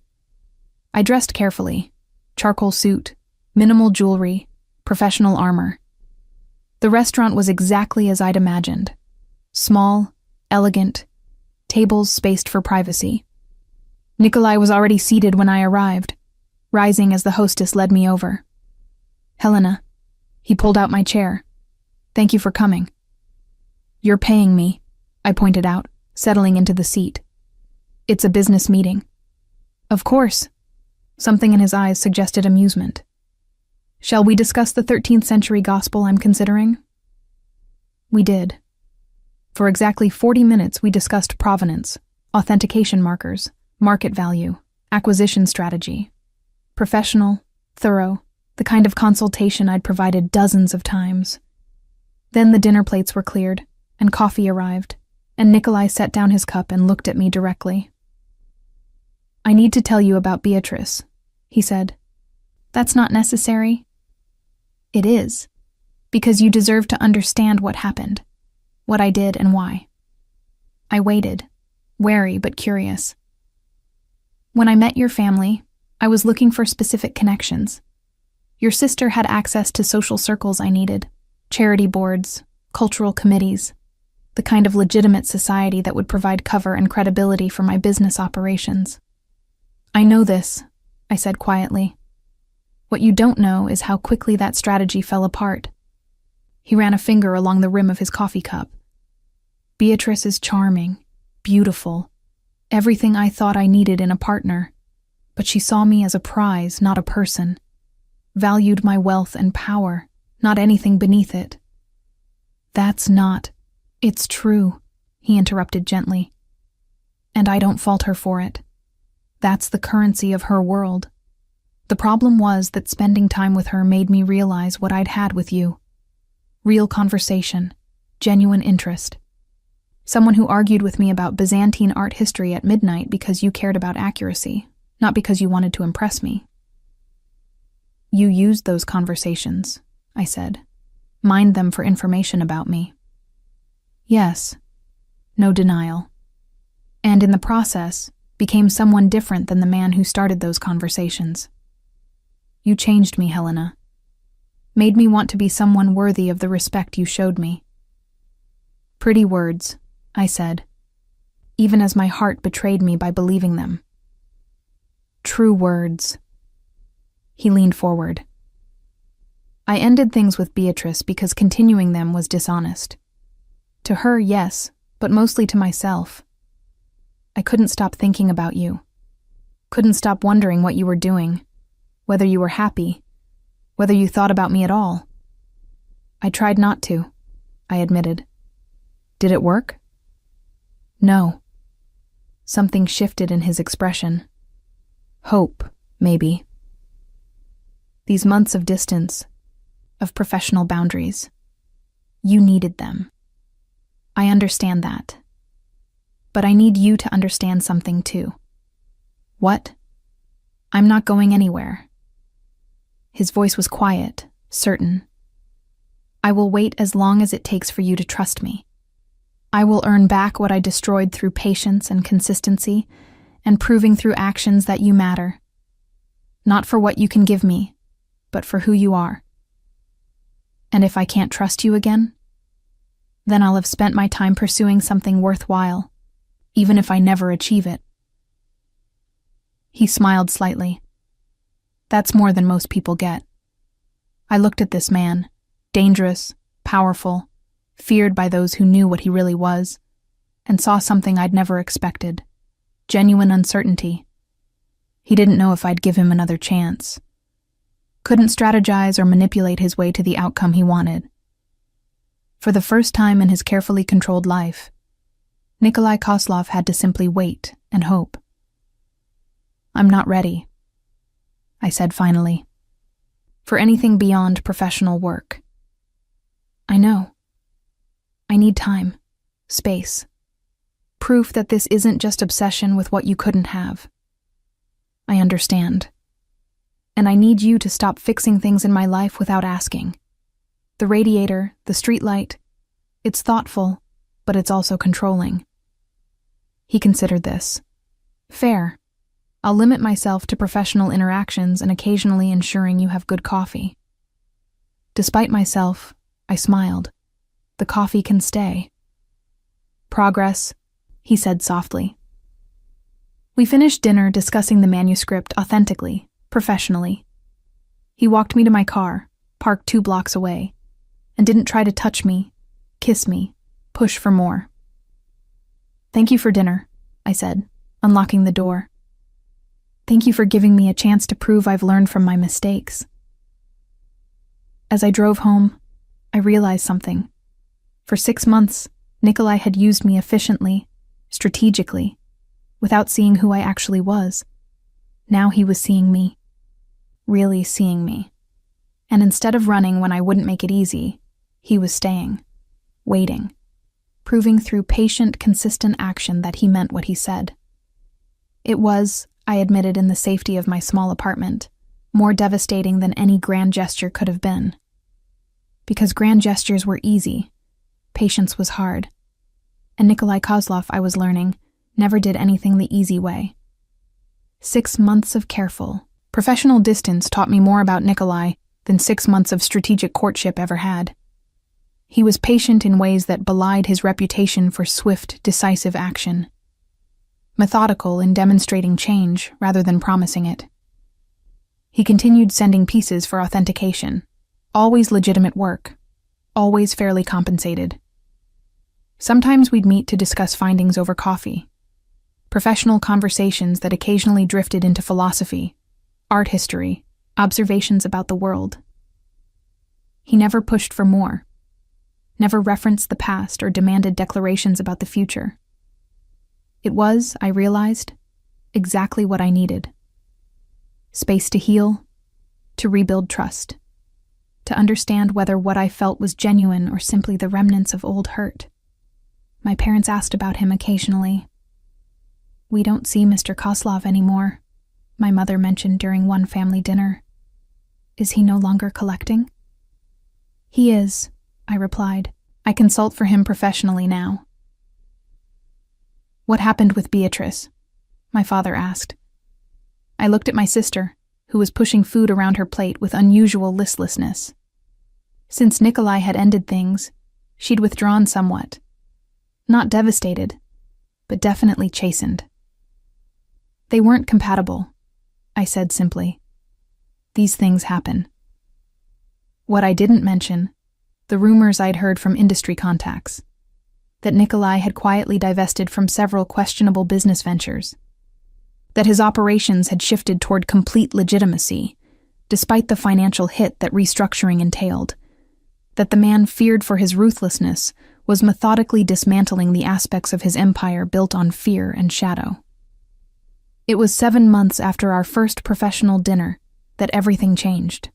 I dressed carefully, charcoal suit, minimal jewelry, professional armor. The restaurant was exactly as I'd imagined. Small, elegant, tables spaced for privacy. Nikolai was already seated when I arrived, rising as the hostess led me over. Helena. He pulled out my chair. Thank you for coming. You're paying me, I pointed out, settling into the seat. It's a business meeting. Of course. Something in his eyes suggested amusement. Shall we discuss the 13th century gospel I'm considering? We did. For exactly 40 minutes we discussed provenance, authentication markers, market value, acquisition strategy. Professional, thorough, the kind of consultation I'd provided dozens of times. Then the dinner plates were cleared, and coffee arrived, and Nikolai set down his cup and looked at me directly. I need to tell you about Beatrice, he said. That's not necessary. It is, because you deserve to understand what happened, what I did and why. I waited, wary but curious. When I met your family, I was looking for specific connections. Your sister had access to social circles I needed, charity boards, cultural committees, the kind of legitimate society that would provide cover and credibility for my business operations. I know this, I said quietly. What you don't know is how quickly that strategy fell apart. He ran a finger along the rim of his coffee cup. Beatrice is charming, beautiful, everything I thought I needed in a partner, but she saw me as a prize, not a person. Valued my wealth and power, not anything beneath it. That's not. It's true, he interrupted gently. And I don't fault her for it. That's the currency of her world. The problem was that spending time with her made me realize what I'd had with you. Real conversation, genuine interest. Someone who argued with me about Byzantine art history at midnight because you cared about accuracy, not because you wanted to impress me. You used those conversations, I said. Mined them for information about me. Yes. No denial. and in the process, became someone different than the man who started those conversations. You changed me, Helena. Made me want to be someone worthy of the respect you showed me. Pretty words, I said, even as my heart betrayed me by believing them. True words. He leaned forward. I ended things with Beatrice because continuing them was dishonest. To her, yes, but mostly to myself. I couldn't stop thinking about you. Couldn't stop wondering what you were doing, whether you were happy, whether you thought about me at all. I tried not to, I admitted. Did it work? No. Something shifted in his expression. Hope, maybe. These months of distance, of professional boundaries. You needed them. I understand that. But I need you to understand something too. What? I'm not going anywhere. His voice was quiet, certain. I will wait as long as it takes for you to trust me. I will earn back what I destroyed through patience and consistency, and proving through actions that you matter. Not for what you can give me, but for who you are. And if I can't trust you again, then I'll have spent my time pursuing something worthwhile, even if I never achieve it. He smiled slightly. That's more than most people get. I looked at this man, dangerous, powerful, feared by those who knew what he really was, and saw something I'd never expected. Genuine uncertainty. He didn't know if I'd give him another chance. Couldn't strategize or manipulate his way to the outcome he wanted. For the first time in his carefully controlled life, Nikolai Kozlov had to simply wait and hope. I'm not ready, I said finally, for anything beyond professional work. I know. I need time, space, proof that this isn't just obsession with what you couldn't have. I understand. And I need you to stop fixing things in my life without asking. The radiator, the streetlight, it's thoughtful, but it's also controlling. He considered this. Fair. I'll limit myself to professional interactions and occasionally ensuring you have good coffee. Despite myself, I smiled. The coffee can stay. Progress, he said softly. We finished dinner discussing the manuscript authentically, professionally. He walked me to my car, parked 2 blocks away, and didn't try to touch me, kiss me, push for more. Thank you for dinner, I said, unlocking the door. Thank you for giving me a chance to prove I've learned from my mistakes. As I drove home, I realized something. For 6 months, Nikolai had used me efficiently, strategically, without seeing who I actually was. Now he was seeing me. Really seeing me. And instead of running when I wouldn't make it easy, he was staying, waiting, proving through patient, consistent action that he meant what he said. It was, I admitted in the safety of my small apartment, more devastating than any grand gesture could have been. Because grand gestures were easy, patience was hard. And Nikolai Kozlov, I was learning, never did anything the easy way. 6 months of careful, professional distance taught me more about Nikolai than 6 months of strategic courtship ever had. He was patient in ways that belied his reputation for swift, decisive action. Methodical in demonstrating change rather than promising it. He continued sending pieces for authentication, always legitimate work, always fairly compensated. Sometimes we'd meet to discuss findings over coffee, professional conversations that occasionally drifted into philosophy, art history, observations about the world. He never pushed for more, never referenced the past or demanded declarations about the future. It was, I realized, exactly what I needed. Space to heal, to rebuild trust, to understand whether what I felt was genuine or simply the remnants of old hurt. My parents asked about him occasionally. We don't see Mr. Kozlov anymore, my mother mentioned during one family dinner. Is he no longer collecting? He is, I replied. I consult for him professionally now. What happened with Beatrice? My father asked. I looked at my sister, who was pushing food around her plate with unusual listlessness. Since Nikolai had ended things, she'd withdrawn somewhat. Not devastated, but definitely chastened. They weren't compatible, I said simply. These things happen. What I didn't mention, the rumors I'd heard from industry contacts, that Nikolai had quietly divested from several questionable business ventures, that his operations had shifted toward complete legitimacy, despite the financial hit that restructuring entailed, that the man feared for his ruthlessness was methodically dismantling the aspects of his empire built on fear and shadow. It was 7 months after our first professional dinner that everything changed.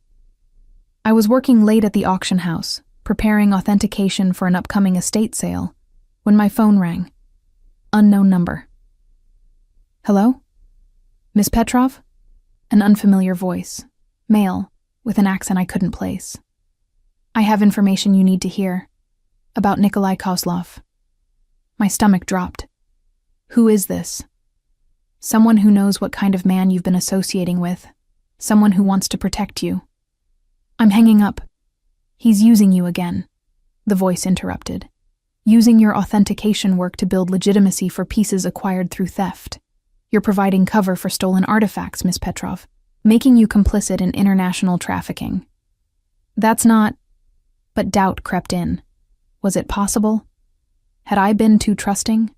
I was working late at the auction house, preparing authentication for an upcoming estate sale, when my phone rang. Unknown number. Hello? Miss Petrov? An unfamiliar voice. Male, with an accent I couldn't place. I have information you need to hear. About Nikolai Kozlov. My stomach dropped. Who is this? Someone who knows what kind of man you've been associating with. Someone who wants to protect you. I'm hanging up. He's using you again, the voice interrupted. Using your authentication work to build legitimacy for pieces acquired through theft. You're providing cover for stolen artifacts, Miss Petrov, making you complicit in international trafficking. That's not... But doubt crept in. Was it possible? Had I been too trusting?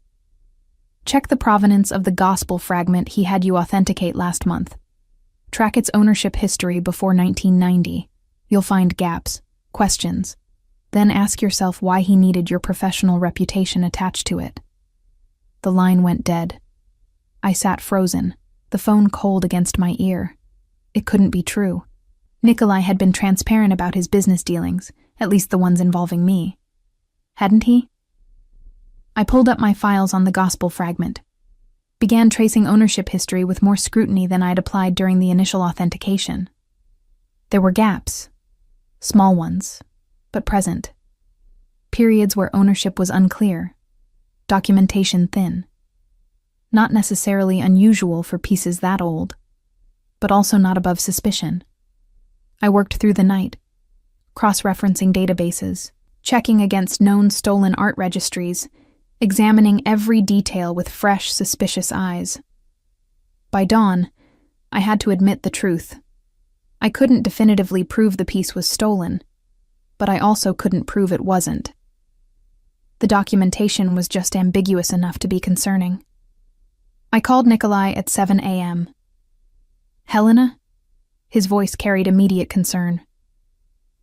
Check the provenance of the gospel fragment he had you authenticate last month. Track its ownership history before 1990. You'll find gaps, questions. Then ask yourself why he needed your professional reputation attached to it. The line went dead. I sat frozen, the phone cold against my ear. It couldn't be true. Nikolai had been transparent about his business dealings, at least the ones involving me. Hadn't he? I pulled up my files on the gospel fragment. Began tracing ownership history with more scrutiny than I'd applied during the initial authentication. There were gaps. Small ones, but present. Periods where ownership was unclear. Documentation thin. Not necessarily unusual for pieces that old, but also not above suspicion. I worked through the night, cross-referencing databases, checking against known stolen art registries, examining every detail with fresh, suspicious eyes. By dawn, I had to admit the truth. I couldn't definitively prove the piece was stolen, but I also couldn't prove it wasn't. The documentation was just ambiguous enough to be concerning. I called Nikolai at 7 a.m. Helena? His voice carried immediate concern.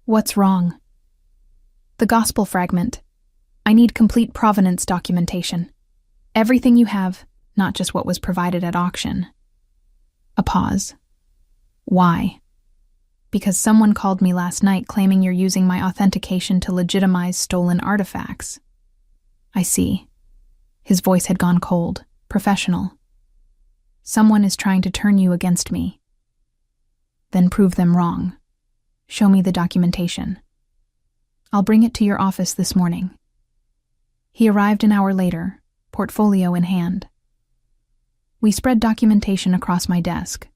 What's wrong? The gospel fragment. I need complete provenance documentation. Everything you have, not just what was provided at auction. A pause. Why? Because someone called me last night claiming you're using my authentication to legitimize stolen artifacts. I see. His voice had gone cold, professional. Someone is trying to turn you against me. Then prove them wrong. Show me the documentation. I'll bring it to your office this morning. He arrived an hour later, portfolio in hand. We spread documentation across my desk.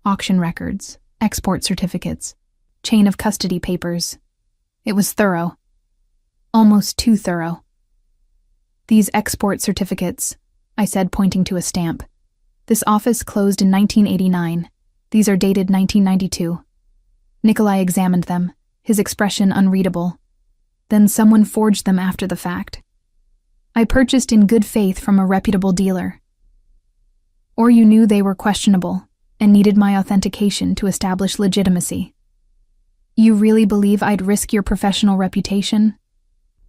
Auction records, export certificates, chain of custody papers. It was thorough. Almost too thorough. These export certificates, I said, pointing to a stamp. This office closed in 1989. These are dated 1992. Nikolai examined them, his expression unreadable. Then someone forged them after the fact. I purchased in good faith from a reputable dealer. Or you knew they were questionable and needed my authentication to establish legitimacy. You really believe I'd risk your professional reputation?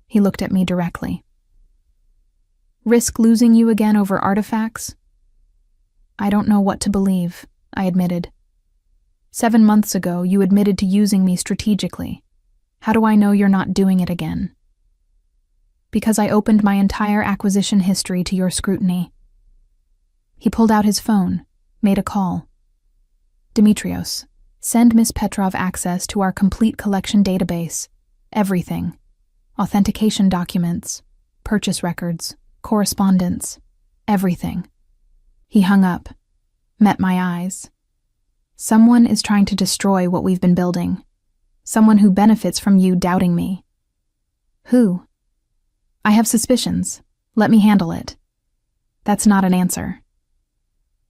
He looked at me directly. Risk losing you again over artifacts? I don't know what to believe, I admitted. 7 months ago, you admitted to using me strategically. How do I know you're not doing it again? Because I opened my entire acquisition history to your scrutiny. He pulled out his phone, made a call. Dimitrios, send Miss Petrov access to our complete collection database. Everything. Authentication documents, purchase records, correspondence, Everything. He hung up, met my eyes. Someone is trying to destroy what we've been building. Someone who benefits from you doubting me. Who? I have suspicions. Let me handle it. That's not an answer.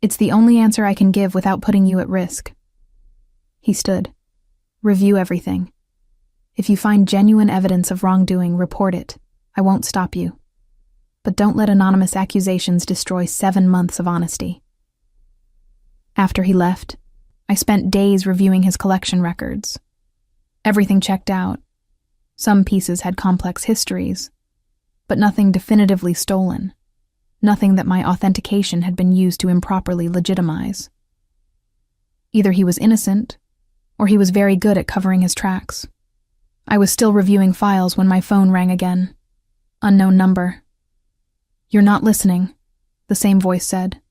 It's the only answer I can give without putting you at risk. He stood. Review everything. If you find genuine evidence of wrongdoing, report it. I won't stop you. But don't let anonymous accusations destroy 7 months of honesty. After he left, I spent days reviewing his collection records. Everything checked out. Some pieces had complex histories, but nothing definitively stolen. Nothing that my authentication had been used to improperly legitimize. Either he was innocent, or he was very good at covering his tracks. I was still reviewing files when my phone rang again. Unknown number. You're not listening, the same voice said.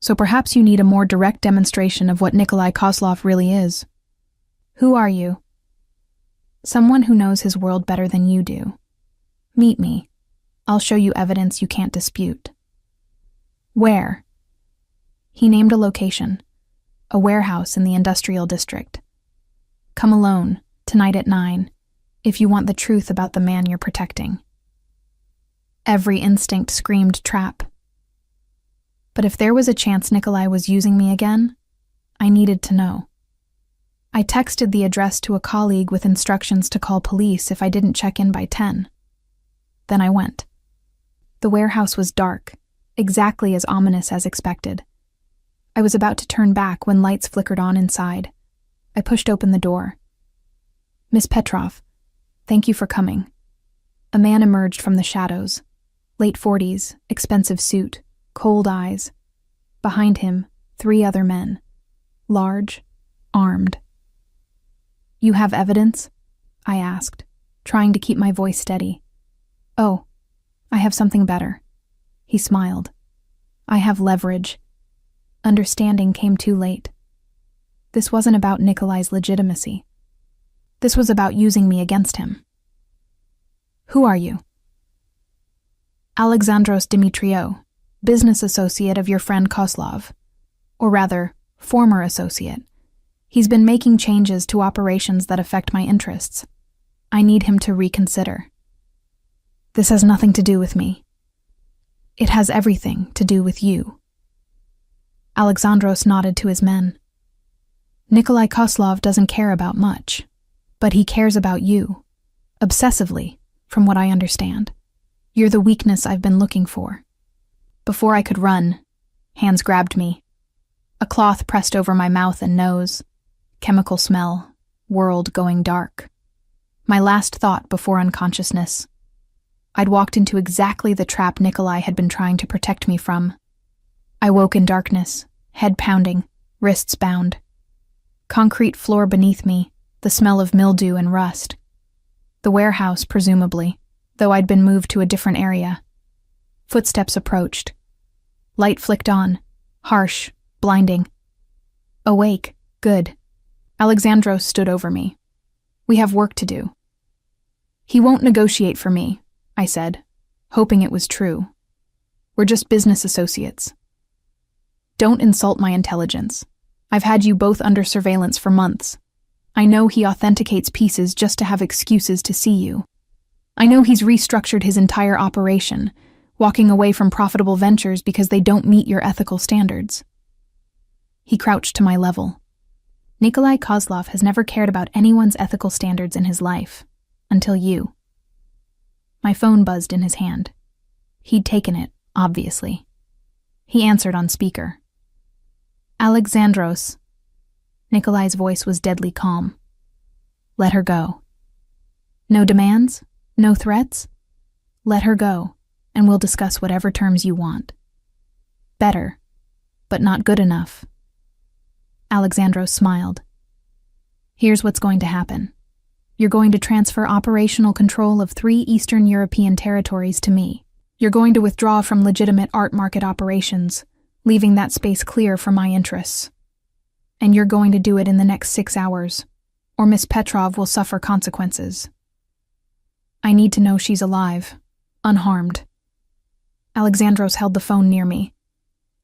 So perhaps you need a more direct demonstration of what Nikolai Kozlov really is. Who are you? Someone who knows his world better than you do. Meet me. I'll show you evidence you can't dispute. Where? He named a location, a warehouse in the industrial district. Come alone, tonight at 9, if you want the truth about the man you're protecting. Every instinct screamed trap. But if there was a chance Nikolai was using me again, I needed to know. I texted the address to a colleague with instructions to call police if I didn't check in by 10. Then I went. The warehouse was dark, exactly as ominous as expected. I was about to turn back when lights flickered on inside. I pushed open the door. Miss Petrov, thank you for coming. A man emerged from the shadows. Late 40s, expensive suit, cold eyes. Behind him, 3 other men. Large, armed. You have evidence? I asked, trying to keep my voice steady. Oh, I have something better. He smiled. I have leverage. Understanding came too late. This wasn't about Nikolai's legitimacy. This was about using me against him. Who are you? Alexandros Dimitriou, business associate of your friend Kozlov. Or rather, former associate. He's been making changes to operations that affect my interests. I need him to reconsider. This has nothing to do with me. It has everything to do with you. Alexandros nodded to his men. Nikolai Kozlov doesn't care about much, but he cares about you. Obsessively, from what I understand. You're the weakness I've been looking for. Before I could run, hands grabbed me. A cloth pressed over my mouth and nose. Chemical smell, world going dark. My last thought before unconsciousness. I'd walked into exactly the trap Nikolai had been trying to protect me from. I woke in darkness, head pounding, wrists bound. Concrete floor beneath me, the smell of mildew and rust. The warehouse, presumably, though I'd been moved to a different area. Footsteps approached. Light flicked on, harsh, blinding. Awake, good. Alexandros stood over me. We have work to do. He won't negotiate for me, I said, hoping it was true. We're just business associates. Don't insult my intelligence. I've had you both under surveillance for months. I know he authenticates pieces just to have excuses to see you. I know he's restructured his entire operation, walking away from profitable ventures because they don't meet your ethical standards. He crouched to my level. Nikolai Kozlov has never cared about anyone's ethical standards in his life. Until you. My phone buzzed in his hand. He'd taken it, obviously. He answered on speaker. Alexandros. Nikolai's voice was deadly calm. Let her go. No demands? No threats? Let her go, and we'll discuss whatever terms you want. Better, but not good enough. Alexandros smiled. Here's what's going to happen. You're going to transfer operational control of 3 Eastern European territories to me. You're going to withdraw from legitimate art market operations, leaving that space clear for my interests. And you're going to do it in the next 6 hours, or Miss Petrov will suffer consequences. I need to know she's alive, unharmed. Alexandros held the phone near me.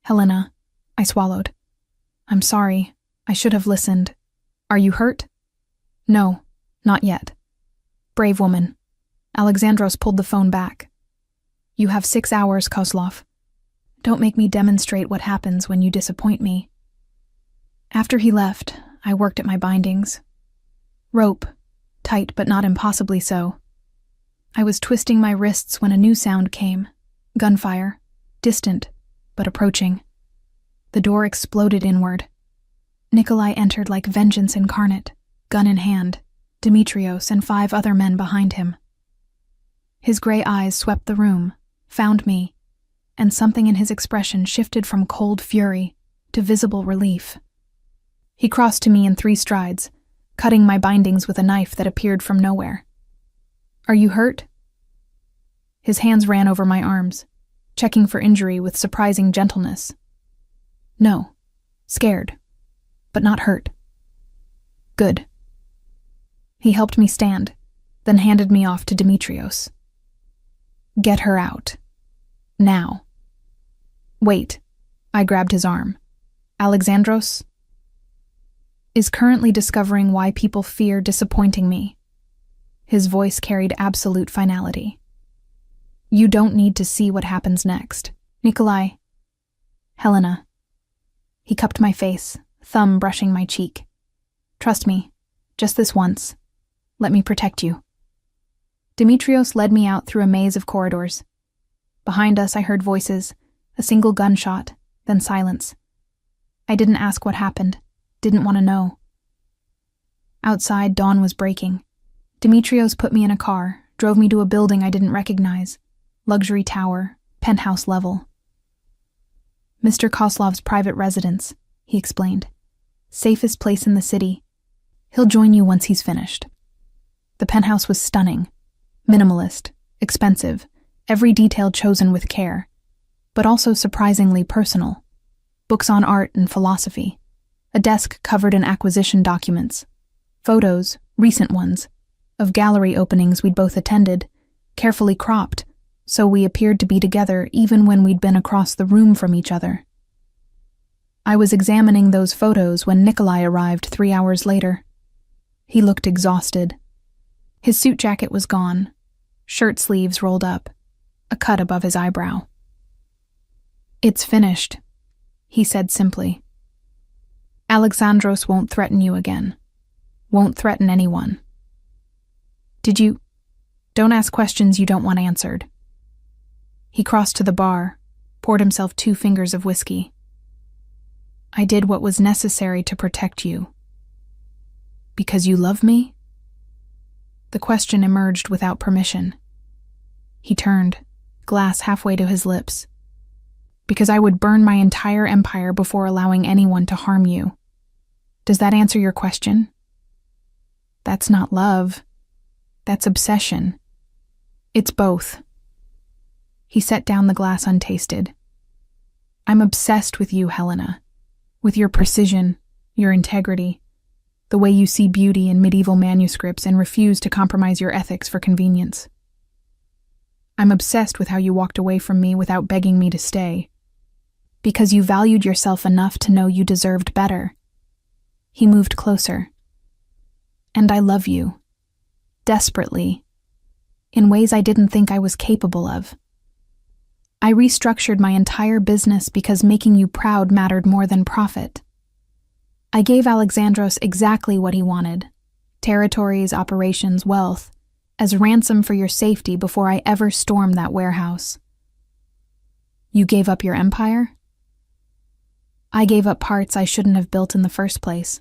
"Helena," I swallowed. "I'm sorry. I should have listened. Are you hurt?" "No, not yet." "Brave woman." Alexandros pulled the phone back. "You have 6 hours, Kozlov. Don't make me demonstrate what happens when you disappoint me." After he left, I worked at my bindings. Rope, tight but not impossibly so. I was twisting my wrists when a new sound came. Gunfire, distant, but approaching. The door exploded inward. Nikolai entered like vengeance incarnate, gun in hand, Dimitrios and 5 other men behind him. His gray eyes swept the room, found me, and something in his expression shifted from cold fury to visible relief. He crossed to me in 3 strides, cutting my bindings with a knife that appeared from nowhere. "Are you hurt?" His hands ran over my arms, checking for injury with surprising gentleness. "No, scared, but not hurt." "Good." He helped me stand, then handed me off to Dimitrios. "Get her out. Now." "Wait." I grabbed his arm. "Alexandros is currently discovering why people fear disappointing me." His voice carried absolute finality. "You don't need to see what happens next. Nikolai." "Helena." He cupped my face, thumb brushing my cheek. "Trust me, just this once. Let me protect you." Dimitrios led me out through a maze of corridors. Behind us I heard voices, a single gunshot, then silence. I didn't ask what happened, didn't want to know. Outside, dawn was breaking. Dimitrios put me in a car, drove me to a building I didn't recognize. Luxury tower, penthouse level. "Mr. Kozlov's private residence," he explained. "Safest place in the city. He'll join you once he's finished." The penthouse was stunning. Minimalist, expensive, every detail chosen with care, but also surprisingly personal. Books on art and philosophy. A desk covered in acquisition documents. Photos, recent ones, of gallery openings we'd both attended, carefully cropped, so we appeared to be together even when we'd been across the room from each other. I was examining those photos when Nikolai arrived 3 hours later. He looked exhausted. His suit jacket was gone, shirt sleeves rolled up, a cut above his eyebrow. "It's finished," he said simply. "Alexandros won't threaten you again. Won't threaten anyone." Don't ask questions you don't want answered." He crossed to the bar, poured himself 2 fingers of whiskey. "I did what was necessary to protect you." "Because you love me?" The question emerged without permission. He turned, glass halfway to his lips. "Because I would burn my entire empire before allowing anyone to harm you." Does that answer your question? That's not love. That's obsession. It's both. He set down the glass untasted. "I'm obsessed with you, Helena. With your precision, your integrity, the way you see beauty in medieval manuscripts and refuse to compromise your ethics for convenience. I'm obsessed with how you walked away from me without begging me to stay. Because you valued yourself enough to know you deserved better." He moved closer. "And I love you. Desperately. In ways I didn't think I was capable of. I restructured my entire business because making you proud mattered more than profit. I gave Alexandros exactly what he wanted, territories, operations, wealth, as ransom for your safety before I ever stormed that warehouse. You gave up your empire? I gave up parts I shouldn't have built in the first place,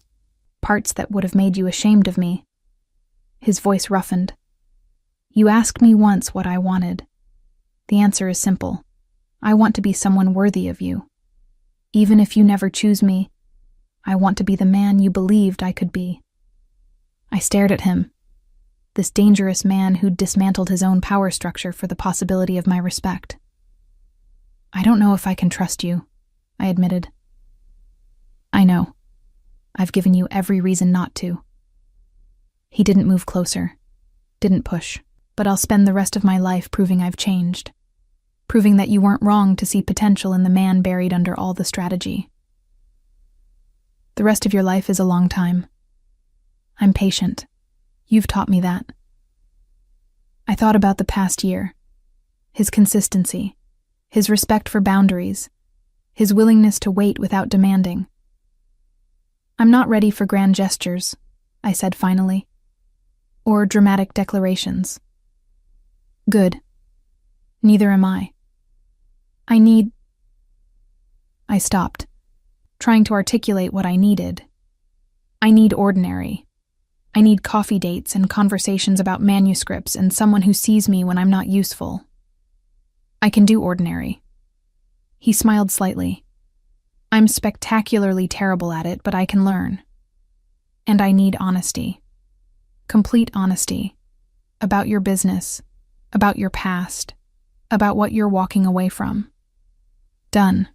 parts that would have made you ashamed of me." His voice roughened. "You asked me once what I wanted. The answer is simple. I want to be someone worthy of you. Even if you never choose me, I want to be the man you believed I could be." I stared at him, this dangerous man who'd dismantled his own power structure for the possibility of my respect. "I don't know if I can trust you," I admitted. "I know. I've given you every reason not to." He didn't move closer, didn't push, but I'll spend the rest of my life proving I've changed. proving that you weren't wrong to see potential in the man buried under all the strategy. The rest of your life is a long time. I'm patient. You've taught me that. I thought about the past year, his consistency, his respect for boundaries, his willingness to wait without demanding. I'm not ready for grand gestures, I said finally, or dramatic declarations. Good. Neither am I. I stopped, trying to articulate what I needed. I need ordinary. I need coffee dates and conversations about manuscripts and someone who sees me when I'm not useful. I can do ordinary. He smiled slightly. I'm spectacularly terrible at it, but I can learn. And I need honesty. Complete honesty. About your business. About your past. About what you're walking away from. Done.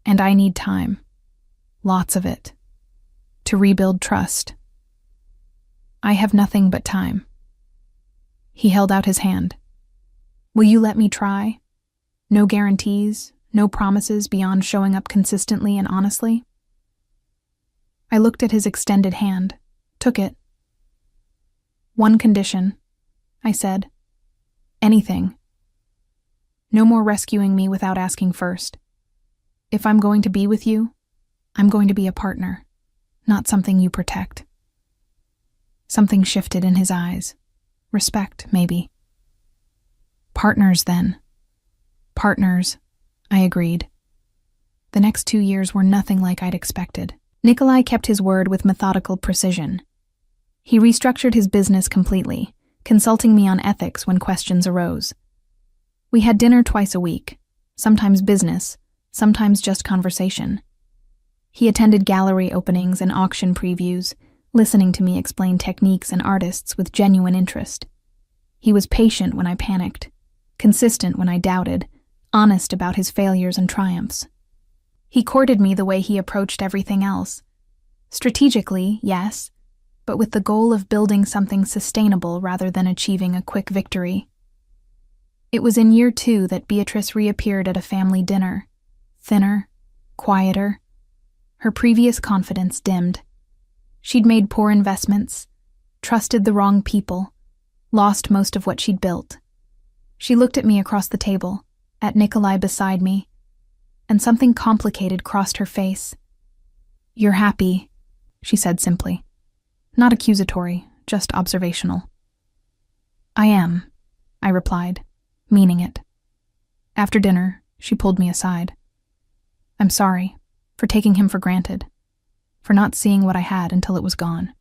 And I need time. Lots of it. To rebuild trust. I have nothing but time. He held out his hand. Will you let me try? No guarantees, no promises beyond showing up consistently and honestly? I looked at his extended hand, took it. One condition, I said. Anything. No more rescuing me without asking first. If I'm going to be with you, I'm going to be a partner, not something you protect. Something shifted in his eyes. Respect, maybe. Partners, then. Partners, I agreed. The next 2 years were nothing like I'd expected. Nikolai kept his word with methodical precision. He restructured his business completely, consulting me on ethics when questions arose. We had dinner twice a week, sometimes business, sometimes just conversation. He attended gallery openings and auction previews, listening to me explain techniques and artists with genuine interest. He was patient when I panicked, consistent when I doubted, honest about his failures and triumphs. He courted me the way he approached everything else. Strategically, yes, but with the goal of building something sustainable rather than achieving a quick victory. It was in year 2 that Beatrice reappeared at a family dinner, thinner, quieter. Her previous confidence dimmed. She'd made poor investments, trusted the wrong people, lost most of what she'd built. She looked at me across the table, at Nikolai beside me, and something complicated crossed her face. You're happy, she said simply. Not accusatory, just observational. I am, I replied, meaning it. After dinner, she pulled me aside. I'm sorry for taking him for granted, for not seeing what I had until it was gone.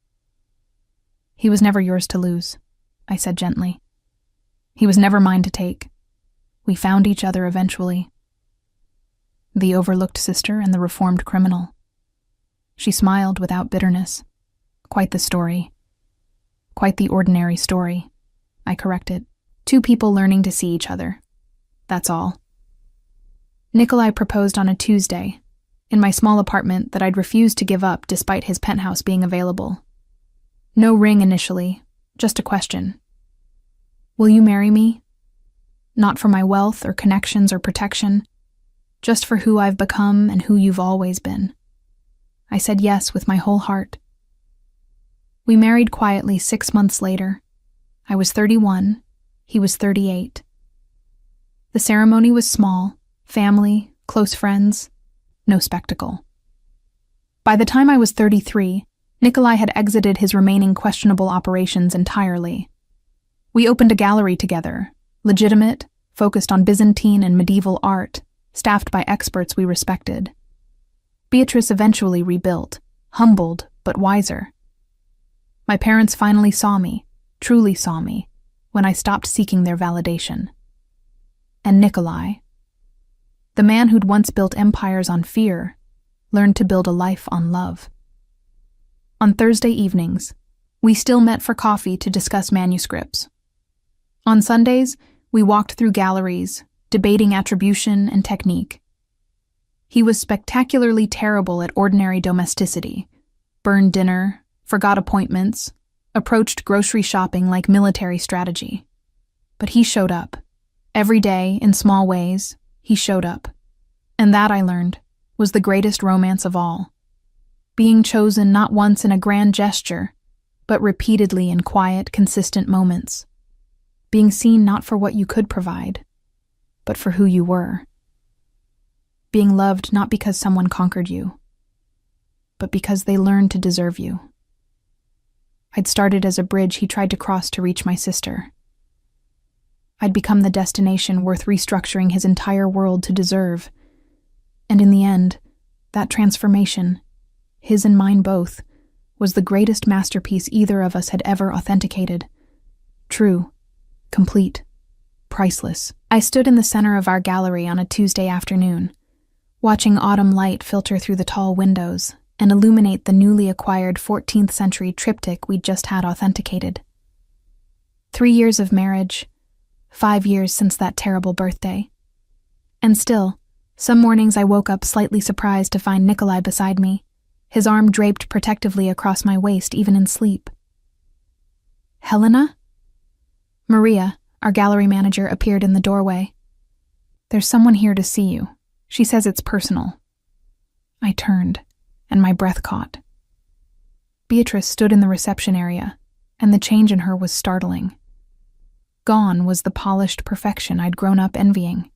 He was never yours to lose, I said gently. He was never mine to take. We found each other eventually. The overlooked sister and the reformed criminal. She smiled without bitterness. Quite the story. Quite the ordinary story, I corrected. 2 people learning to see each other. That's all. Nikolai proposed on a Tuesday, in my small apartment that I'd refused to give up despite his penthouse being available. No ring initially, just a question. Will you marry me? Not for my wealth or connections or protection, just for who I've become and who you've always been. I said yes with my whole heart. We married quietly 6 months later. I was 31, he was 38. The ceremony was small, family, close friends, no spectacle. By the time I was 33, Nikolai had exited his remaining questionable operations entirely. We opened a gallery together, legitimate, focused on Byzantine and medieval art, staffed by experts we respected. Beatrice eventually rebuilt, humbled but wiser. My parents finally saw me, truly saw me, when I stopped seeking their validation. And Nikolai, the man who'd once built empires on fear, learned to build a life on love. On Thursday evenings, we still met for coffee to discuss manuscripts. On Sundays, we walked through galleries, debating attribution and technique. He was spectacularly terrible at ordinary domesticity, burned dinner, forgot appointments, approached grocery shopping like military strategy. But he showed up. Every day, in small ways, he showed up. And that, I learned, was the greatest romance of all. Being chosen not once in a grand gesture, but repeatedly in quiet, consistent moments. Being seen not for what you could provide, but for who you were. Being loved not because someone conquered you, but because they learned to deserve you. I'd started as a bridge he tried to cross to reach my sister. I'd become the destination worth restructuring his entire world to deserve. And in the end, that transformation, his and mine both, was the greatest masterpiece either of us had ever authenticated. True, complete, priceless. I stood in the center of our gallery on a Tuesday afternoon, watching autumn light filter through the tall windows and illuminate the newly acquired 14th century triptych we'd just had authenticated. 3 years of marriage, 5 years since that terrible birthday. And still, some mornings I woke up slightly surprised to find Nikolai beside me, his arm draped protectively across my waist even in sleep. Helena? Maria, our gallery manager, appeared in the doorway. There's someone here to see you. She says it's personal. I turned, and my breath caught. Beatrice stood in the reception area, and the change in her was startling. Gone was the polished perfection I'd grown up envying.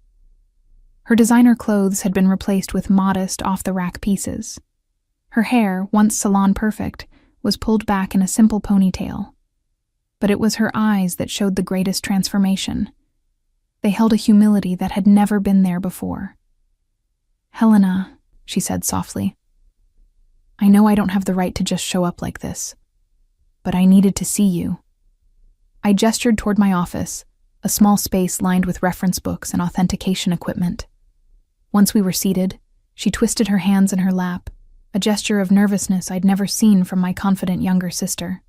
Her designer clothes had been replaced with modest, off-the-rack pieces. Her hair, once salon-perfect, was pulled back in a simple ponytail. But it was her eyes that showed the greatest transformation. They held a humility that had never been there before. Helena, she said softly, I know I don't have the right to just show up like this, but I needed to see you. I gestured toward my office, a small space lined with reference books and authentication equipment. Once we were seated, she twisted her hands in her lap, a gesture of nervousness I'd never seen from my confident younger sister.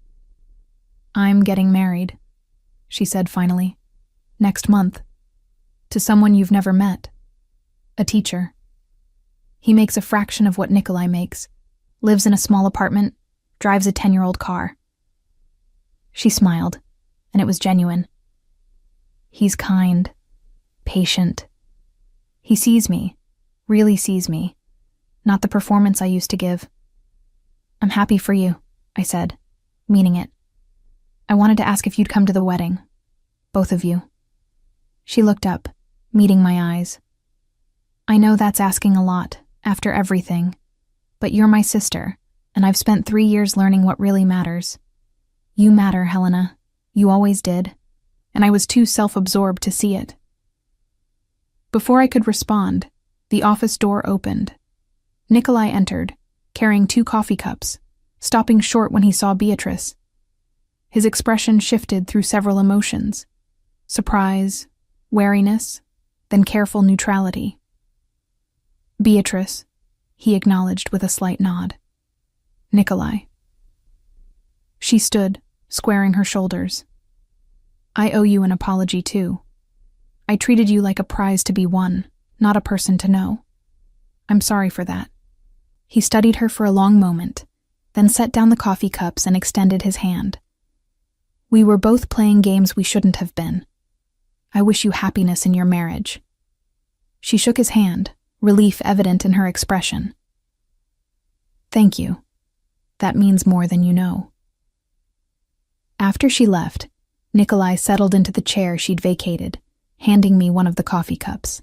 I'm getting married, she said finally, next month, to someone you've never met, a teacher. He makes a fraction of what Nikolai makes, lives in a small apartment, drives a 10-year-old car. She smiled, and it was genuine. He's kind, patient. He sees me, really sees me, not the performance I used to give. I'm happy for you, I said, meaning it. I wanted to ask if you'd come to the wedding, both of you. She looked up, meeting my eyes. I know that's asking a lot, after everything, but you're my sister, and I've spent 3 years learning what really matters. You matter, Helena. You always did, and I was too self-absorbed to see it. Before I could respond, the office door opened. Nikolai entered, carrying 2 coffee cups, stopping short when he saw Beatrice. His expression shifted through several emotions: surprise, wariness, then careful neutrality. Beatrice, he acknowledged with a slight nod. Nikolai. She stood, squaring her shoulders. I owe you an apology, too. I treated you like a prize to be won, not a person to know. I'm sorry for that. He studied her for a long moment, then set down the coffee cups and extended his hand. We were both playing games we shouldn't have been. I wish you happiness in your marriage. She shook his hand, relief evident in her expression. Thank you. That means more than you know. After she left, Nikolai settled into the chair she'd vacated, handing me one of the coffee cups.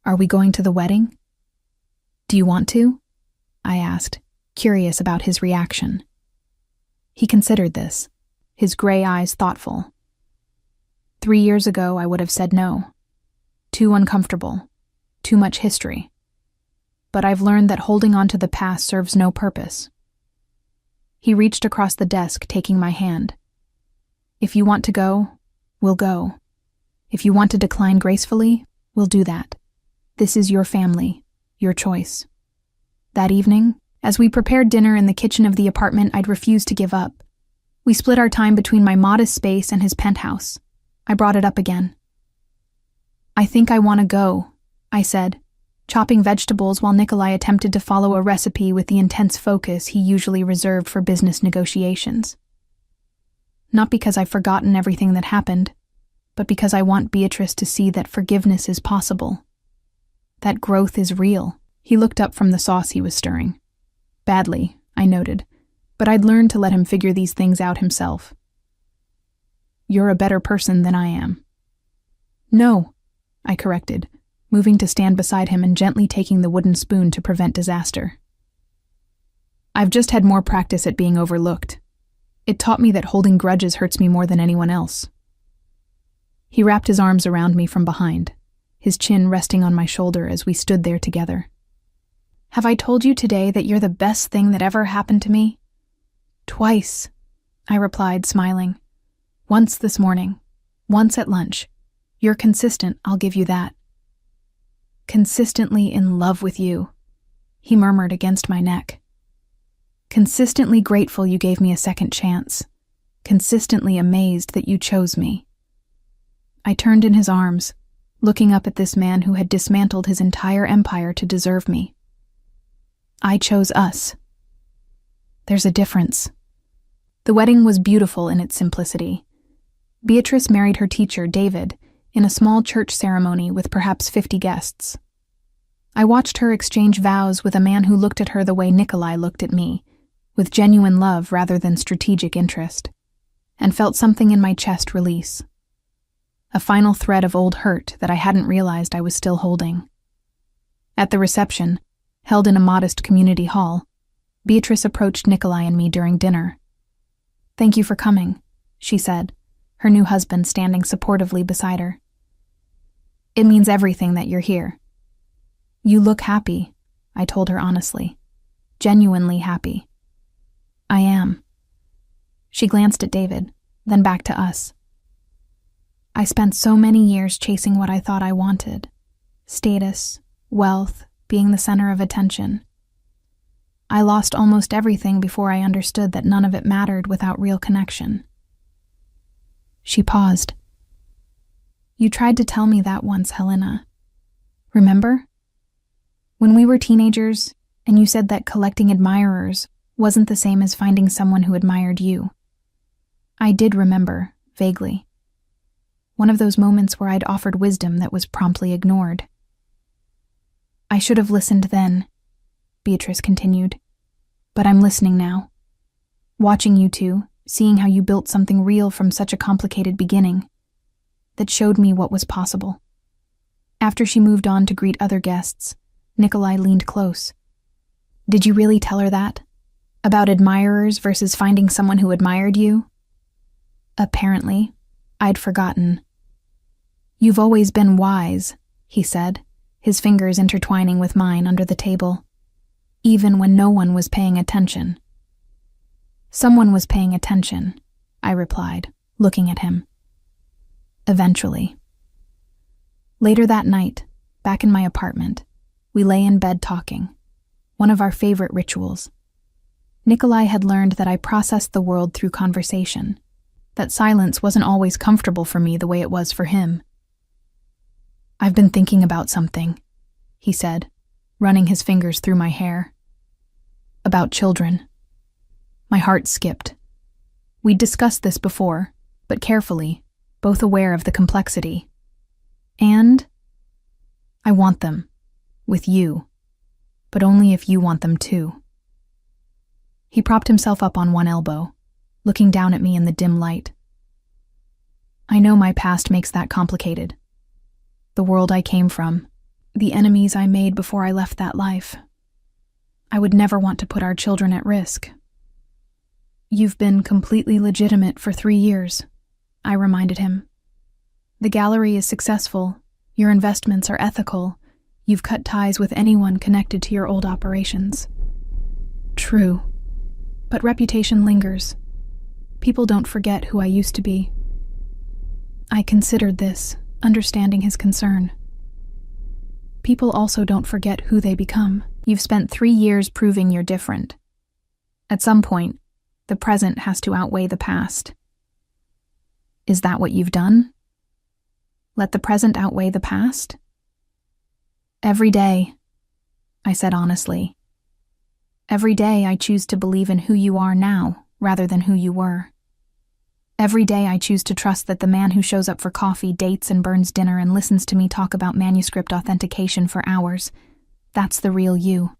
Are we going to the wedding? Do you want to? I asked, curious about his reaction. He considered this, his gray eyes thoughtful. 3 years ago, I would have said no. Too uncomfortable. Too much history. But I've learned that holding on to the past serves no purpose. He reached across the desk, taking my hand. If you want to go, we'll go. If you want to decline gracefully, we'll do that. This is your family, your choice. That evening, as we prepared dinner in the kitchen of the apartment I'd refused to give up, we split our time between my modest space and his penthouse. I brought it up again. I think I want to go, I said, chopping vegetables while Nikolai attempted to follow a recipe with the intense focus he usually reserved for business negotiations. Not because I've forgotten everything that happened, but because I want Beatrice to see that forgiveness is possible. That growth is real. He looked up from the sauce he was stirring. Badly, I noted, but I'd learned to let him figure these things out himself. You're a better person than I am. No, I corrected, moving to stand beside him and gently taking the wooden spoon to prevent disaster. I've just had more practice at being overlooked. It taught me that holding grudges hurts me more than anyone else. He wrapped his arms around me from behind, his chin resting on my shoulder as we stood there together. Have I told you today that you're the best thing that ever happened to me? Twice, I replied, smiling. Once this morning, once at lunch. You're consistent, I'll give you that. Consistently in love with you, he murmured against my neck. Consistently grateful you gave me a second chance. Consistently amazed that you chose me. I turned in his arms, looking up at this man who had dismantled his entire empire to deserve me. I chose us. There's a difference. The wedding was beautiful in its simplicity. Beatrice married her teacher, David, in a small church ceremony with perhaps 50 guests. I watched her exchange vows with a man who looked at her the way Nikolai looked at me, with genuine love rather than strategic interest, and felt something in my chest release. A final thread of old hurt that I hadn't realized I was still holding. At the reception, held in a modest community hall, Beatrice approached Nikolai and me during dinner. Thank you for coming, she said, her new husband standing supportively beside her. It means everything that you're here. You look happy, I told her honestly. Genuinely happy. I am. She glanced at David, then back to us. I spent so many years chasing what I thought I wanted. Status, wealth, being the center of attention. I lost almost everything before I understood that none of it mattered without real connection. She paused. You tried to tell me that once, Helena. Remember? When we were teenagers, and you said that collecting admirers wasn't the same as finding someone who admired you. I did remember, vaguely. One of those moments where I'd offered wisdom that was promptly ignored. I should have listened then, Beatrice continued. But I'm listening now. Watching you two, seeing how you built something real from such a complicated beginning that showed me what was possible. After she moved on to greet other guests, Nikolai leaned close. Did you really tell her that? About admirers versus finding someone who admired you? Apparently, I'd forgotten. You've always been wise, he said, his fingers intertwining with mine under the table, even when no one was paying attention. Someone was paying attention, I replied, looking at him. Eventually. Later that night, back in my apartment, we lay in bed talking, one of our favorite rituals. Nikolai had learned that I processed the world through conversation, that silence wasn't always comfortable for me the way it was for him. I've been thinking about something, he said, running his fingers through my hair. About children. My heart skipped. We'd discussed this before, but carefully, both aware of the complexity. And I want them, with you, but only if you want them too. He propped himself up on one elbow, looking down at me in the dim light. I know my past makes that complicated. The world I came from, the enemies I made before I left that life. I would never want to put our children at risk. You've been completely legitimate for 3 years, I reminded him. The gallery is successful, your investments are ethical, you've cut ties with anyone connected to your old operations. True, but reputation lingers. People don't forget who I used to be. I considered this, understanding his concern. People also don't forget who they become. You've spent 3 years proving you're different. At some point, the present has to outweigh the past. Is that what you've done? Let the present outweigh the past? Every day, I said honestly. Every day I choose to believe in who you are now rather than who you were. Every day I choose to trust that the man who shows up for coffee, dates and burns dinner and listens to me talk about manuscript authentication for hours, that's the real you.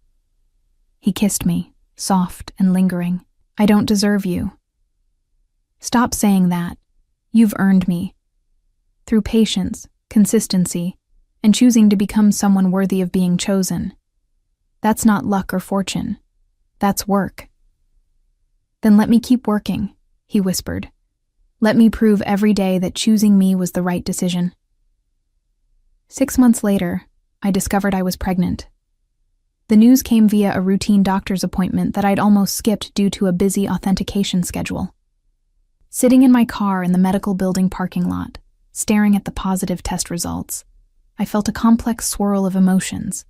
He kissed me, soft and lingering. I don't deserve you. Stop saying that. You've earned me. Through patience, consistency, and choosing to become someone worthy of being chosen. That's not luck or fortune. That's work. Then let me keep working, he whispered. Let me prove every day that choosing me was the right decision. 6 months later, I discovered I was pregnant. The news came via a routine doctor's appointment that I'd almost skipped due to a busy authentication schedule. Sitting in my car in the medical building parking lot, staring at the positive test results, I felt a complex swirl of emotions.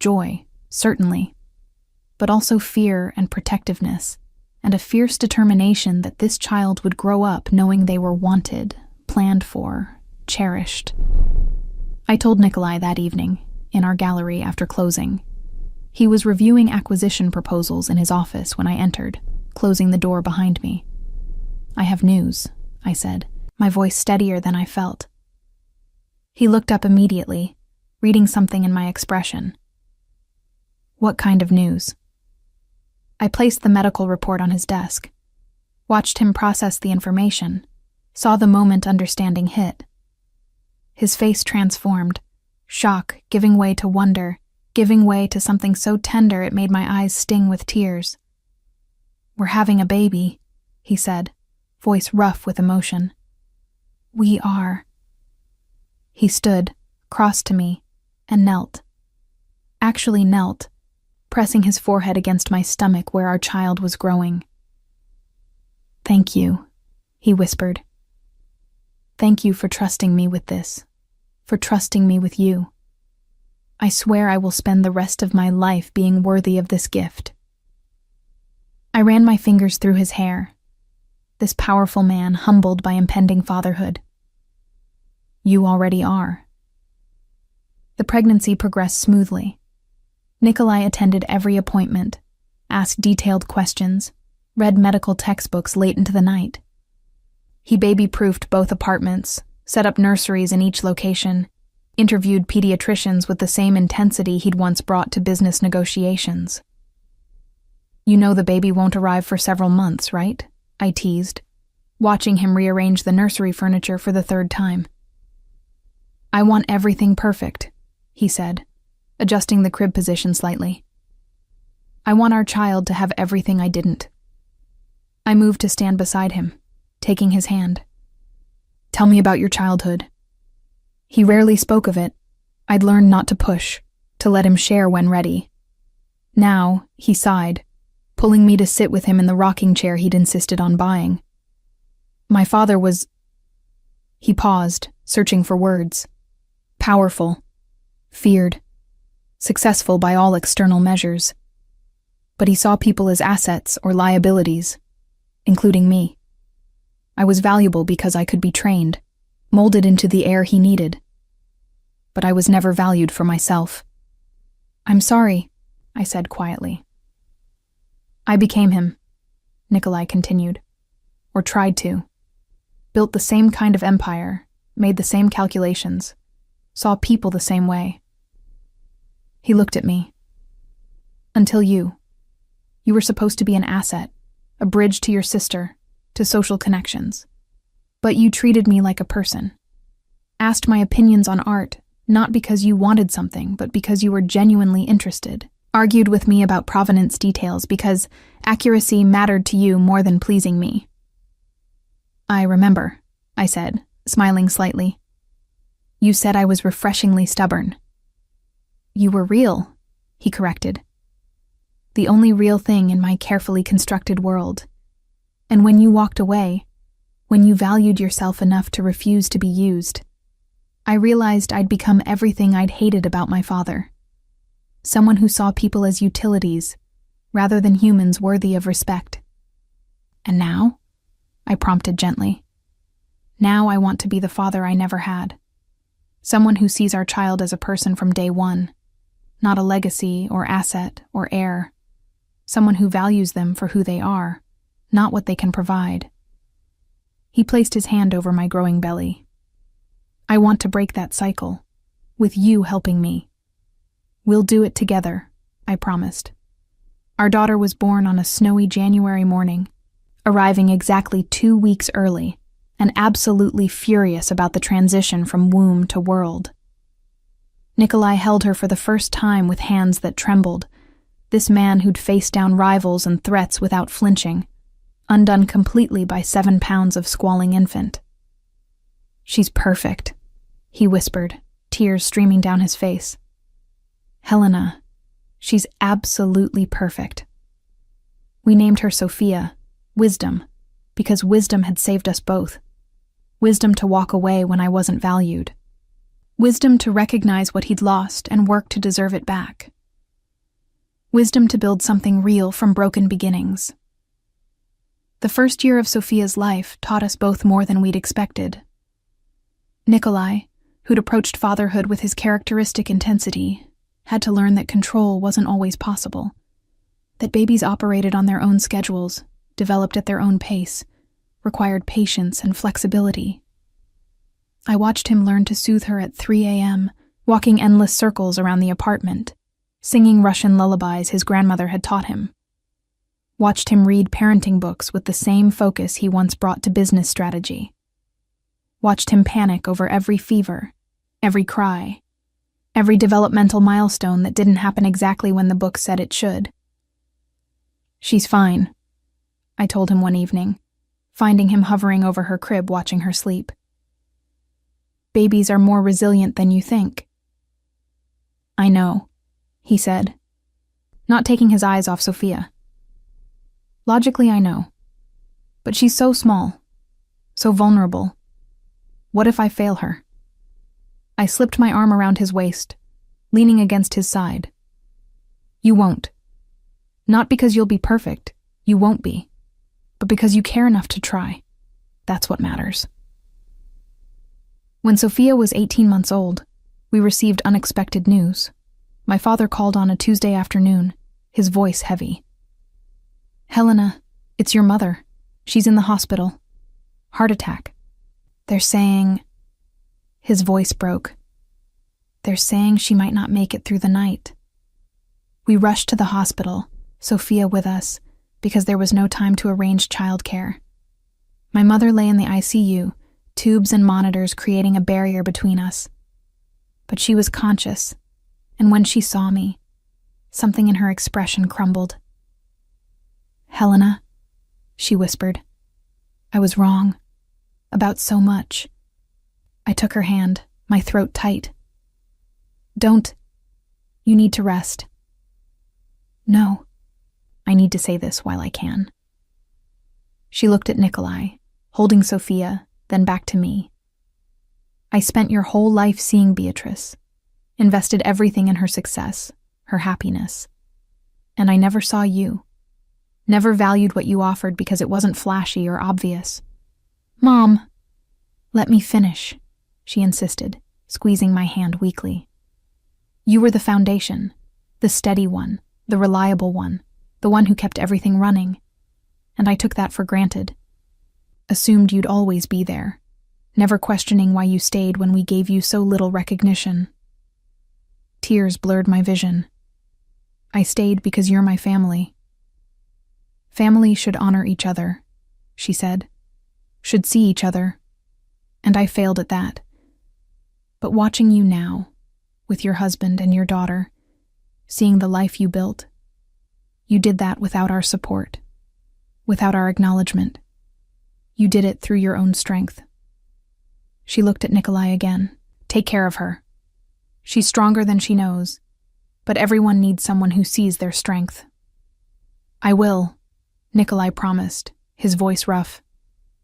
Joy, certainly, but also fear and protectiveness, and a fierce determination that this child would grow up knowing they were wanted, planned for, cherished. I told Nikolai that evening, in our gallery after closing. He was reviewing acquisition proposals in his office when I entered, closing the door behind me. I have news, I said, my voice steadier than I felt. He looked up immediately, reading something in my expression. What kind of news? I placed the medical report on his desk, watched him process the information, saw the moment understanding hit. His face transformed, shock giving way to wonder, giving way to something so tender it made my eyes sting with tears. We're having a baby, he said, voice rough with emotion. We are. He stood, crossed to me, and knelt. Actually knelt, pressing his forehead against my stomach where our child was growing. Thank you, he whispered. Thank you for trusting me with this, for trusting me with you. I swear I will spend the rest of my life being worthy of this gift. I ran my fingers through his hair, this powerful man humbled by impending fatherhood. You already are. The pregnancy progressed smoothly. Nikolai attended every appointment, asked detailed questions, read medical textbooks late into the night. He baby-proofed both apartments, set up nurseries in each location, interviewed pediatricians with the same intensity he'd once brought to business negotiations. You know the baby won't arrive for several months, right? I teased, watching him rearrange the nursery furniture for the 3rd time. I want everything perfect, he said, adjusting the crib position slightly. I want our child to have everything I didn't. I moved to stand beside him, taking his hand. Tell me about your childhood. He rarely spoke of it. I'd learned not to push, to let him share when ready. Now, he sighed, pulling me to sit with him in the rocking chair he'd insisted on buying. My father was... He paused, searching for words. Powerful, feared, successful by all external measures. But he saw people as assets or liabilities, including me. I was valuable because I could be trained, molded into the heir he needed. But I was never valued for myself. I'm sorry, I said quietly. I became him, Nikolai continued, or tried to. Built the same kind of empire, made the same calculations, saw people the same way. He looked at me. Until you. You were supposed to be an asset, a bridge to your sister, to social connections. But you treated me like a person. Asked my opinions on art, not because you wanted something, but because you were genuinely interested. Argued with me about provenance details because accuracy mattered to you more than pleasing me. I remember, I said, smiling slightly. You said I was refreshingly stubborn. You were real, he corrected. The only real thing in my carefully constructed world. And when you walked away, when you valued yourself enough to refuse to be used, I realized I'd become everything I'd hated about my father. Someone who saw people as utilities, rather than humans worthy of respect. And now? I prompted gently. Now I want to be the father I never had. Someone who sees our child as a person from day one, not a legacy or asset or heir. Someone who values them for who they are, not what they can provide. He placed his hand over my growing belly. I want to break that cycle, with you helping me. We'll do it together, I promised. Our daughter was born on a snowy January morning, arriving exactly 2 weeks early, and absolutely furious about the transition from womb to world. Nikolai held her for the first time with hands that trembled, this man who'd faced down rivals and threats without flinching, undone completely by 7 pounds of squalling infant. "She's perfect," he whispered, tears streaming down his face. "Helena, she's absolutely perfect." We named her Sophia, Wisdom, because wisdom had saved us both. Wisdom to walk away when I wasn't valued. Wisdom to recognize what he'd lost and work to deserve it back. Wisdom to build something real from broken beginnings. The first year of Sophia's life taught us both more than we'd expected. Nikolai, who'd approached fatherhood with his characteristic intensity, had to learn that control wasn't always possible, that babies operated on their own schedules, developed at their own pace, required patience and flexibility. I watched him learn to soothe her at 3 a.m., walking endless circles around the apartment, singing Russian lullabies his grandmother had taught him. Watched him read parenting books with the same focus he once brought to business strategy. Watched him panic over every fever, every cry, every developmental milestone that didn't happen exactly when the book said it should. "She's fine," I told him one evening, finding him hovering over her crib watching her sleep. "Babies are more resilient than you think." "I know," he said, not taking his eyes off Sophia. "Logically, I know. But she's so small, so vulnerable. What if I fail her?" I slipped my arm around his waist, leaning against his side. "You won't. Not because you'll be perfect, you won't be, but because you care enough to try. That's what matters." When Sophia was 18 months old, we received unexpected news. My father called on a Tuesday afternoon, his voice heavy. "Helena, it's your mother. She's in the hospital. Heart attack. They're saying..." His voice broke. "They're saying she might not make it through the night." We rushed to the hospital, Sophia with us, because there was no time to arrange childcare. My mother lay in the ICU, tubes and monitors creating a barrier between us. But she was conscious, and when she saw me, something in her expression crumbled. "Helena," she whispered. "I was wrong. About so much." I took her hand, my throat tight. "Don't. You need to rest." "No. I need to say this while I can." She looked at Nikolai, holding Sophia, then back to me. "I spent your whole life seeing Beatrice, invested everything in her success, her happiness. And I never saw you. Never valued what you offered because it wasn't flashy or obvious." "Mom." "Let me finish," she insisted, squeezing my hand weakly. "You were the foundation, the steady one, the reliable one, the one who kept everything running. And I took that for granted. Assumed you'd always be there, never questioning why you stayed when we gave you so little recognition." Tears blurred my vision. "I stayed because you're my family." "Family should honor each other," she said. "Should see each other. And I failed at that. But watching you now, with your husband and your daughter, seeing the life you built, you did that without our support, without our acknowledgement. You did it through your own strength." She looked at Nikolai again. "Take care of her. She's stronger than she knows, but everyone needs someone who sees their strength." "I will," Nikolai promised, his voice rough.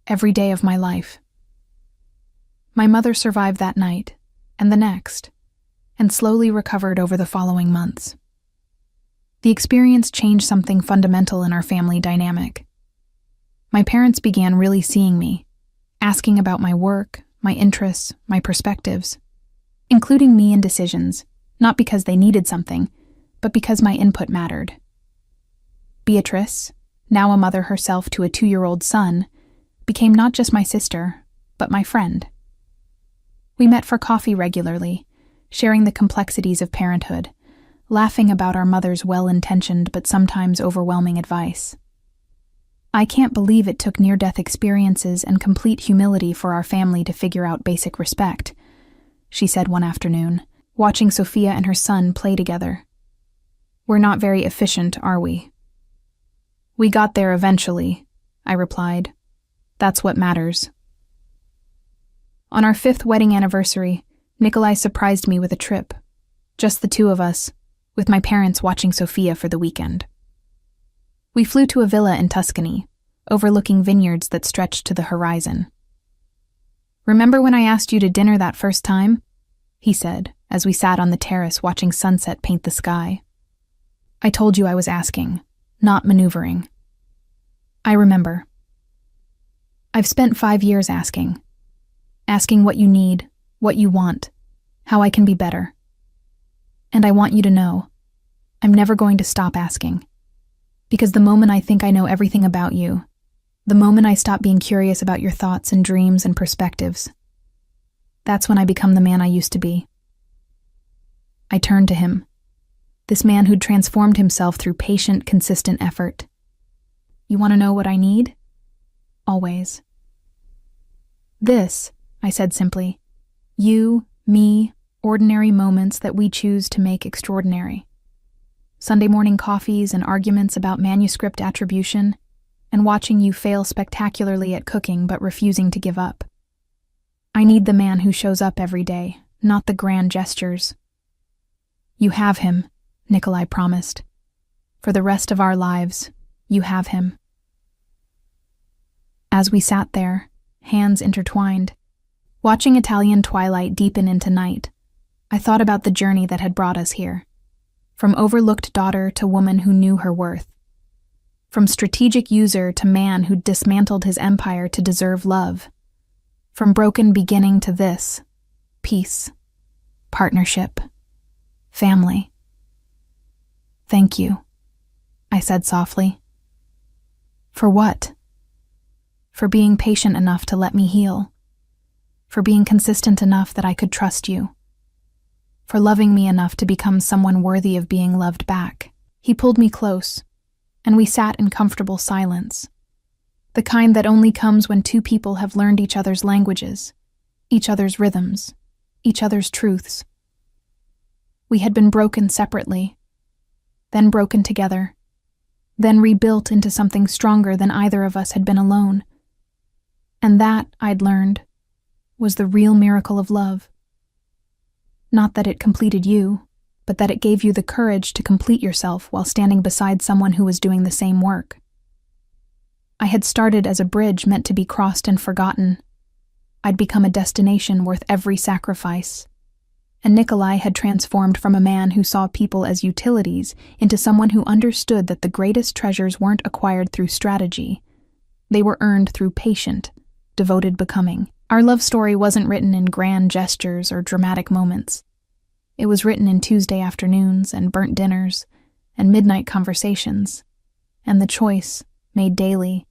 "Every day of my life." My mother survived that night, and the next, and slowly recovered over the following months. The experience changed something fundamental in our family dynamic. My parents began really seeing me, asking about my work, my interests, my perspectives, including me in decisions, not because they needed something, but because my input mattered. Beatrice, now a mother herself to a 2-year-old son, became not just my sister, but my friend. We met for coffee regularly, sharing the complexities of parenthood, laughing about our mother's well-intentioned but sometimes overwhelming advice. I can't believe it took near-death experiences and complete humility for our family to figure out basic respect, she said one afternoon, watching Sophia and her son play together. We're not very efficient, are we? We got there eventually, I replied. That's what matters. On our 5th wedding anniversary, Nikolai surprised me with a trip. Just the two of us, with my parents watching Sophia for the weekend. We flew to a villa in Tuscany, overlooking vineyards that stretched to the horizon. Remember when I asked you to dinner that first time? He said, as we sat on the terrace watching sunset paint the sky. I told you I was asking, not maneuvering. I remember. I've spent 5 years asking what you need, what you want, how I can be better. And I want you to know, I'm never going to stop asking. Because the moment I think I know everything about you, the moment I stop being curious about your thoughts and dreams and perspectives, that's when I become the man I used to be. I turned to him, this man who'd transformed himself through patient, consistent effort. You want to know what I need? Always. This, I said simply. You, me, ordinary moments that we choose to make extraordinary. Sunday morning coffees and arguments about manuscript attribution, and watching you fail spectacularly at cooking but refusing to give up. I need the man who shows up every day, not the grand gestures. You have him, Nikolai promised. For the rest of our lives, you have him. As we sat there, hands intertwined, watching Italian twilight deepen into night, I thought about the journey that had brought us here. From overlooked daughter to woman who knew her worth. From strategic user to man who dismantled his empire to deserve love. From broken beginning to this, peace, partnership, family. Thank you, I said softly. For what? For being patient enough to let me heal. For being consistent enough that I could trust you. For loving me enough to become someone worthy of being loved back. He pulled me close, and we sat in comfortable silence. The kind that only comes when two people have learned each other's languages, each other's rhythms, each other's truths. We had been broken separately, then broken together, then rebuilt into something stronger than either of us had been alone. And that, I'd learned, was the real miracle of love. Not that it completed you, but that it gave you the courage to complete yourself while standing beside someone who was doing the same work. I had started as a bridge meant to be crossed and forgotten. I'd become a destination worth every sacrifice. And Nikolai had transformed from a man who saw people as utilities into someone who understood that the greatest treasures weren't acquired through strategy. They were earned through patient, devoted becoming. Our love story wasn't written in grand gestures or dramatic moments. It was written in Tuesday afternoons and burnt dinners and midnight conversations, and the choice, made daily,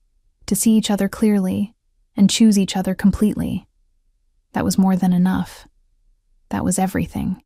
to see each other clearly and choose each other completely. That was more than enough. That was everything.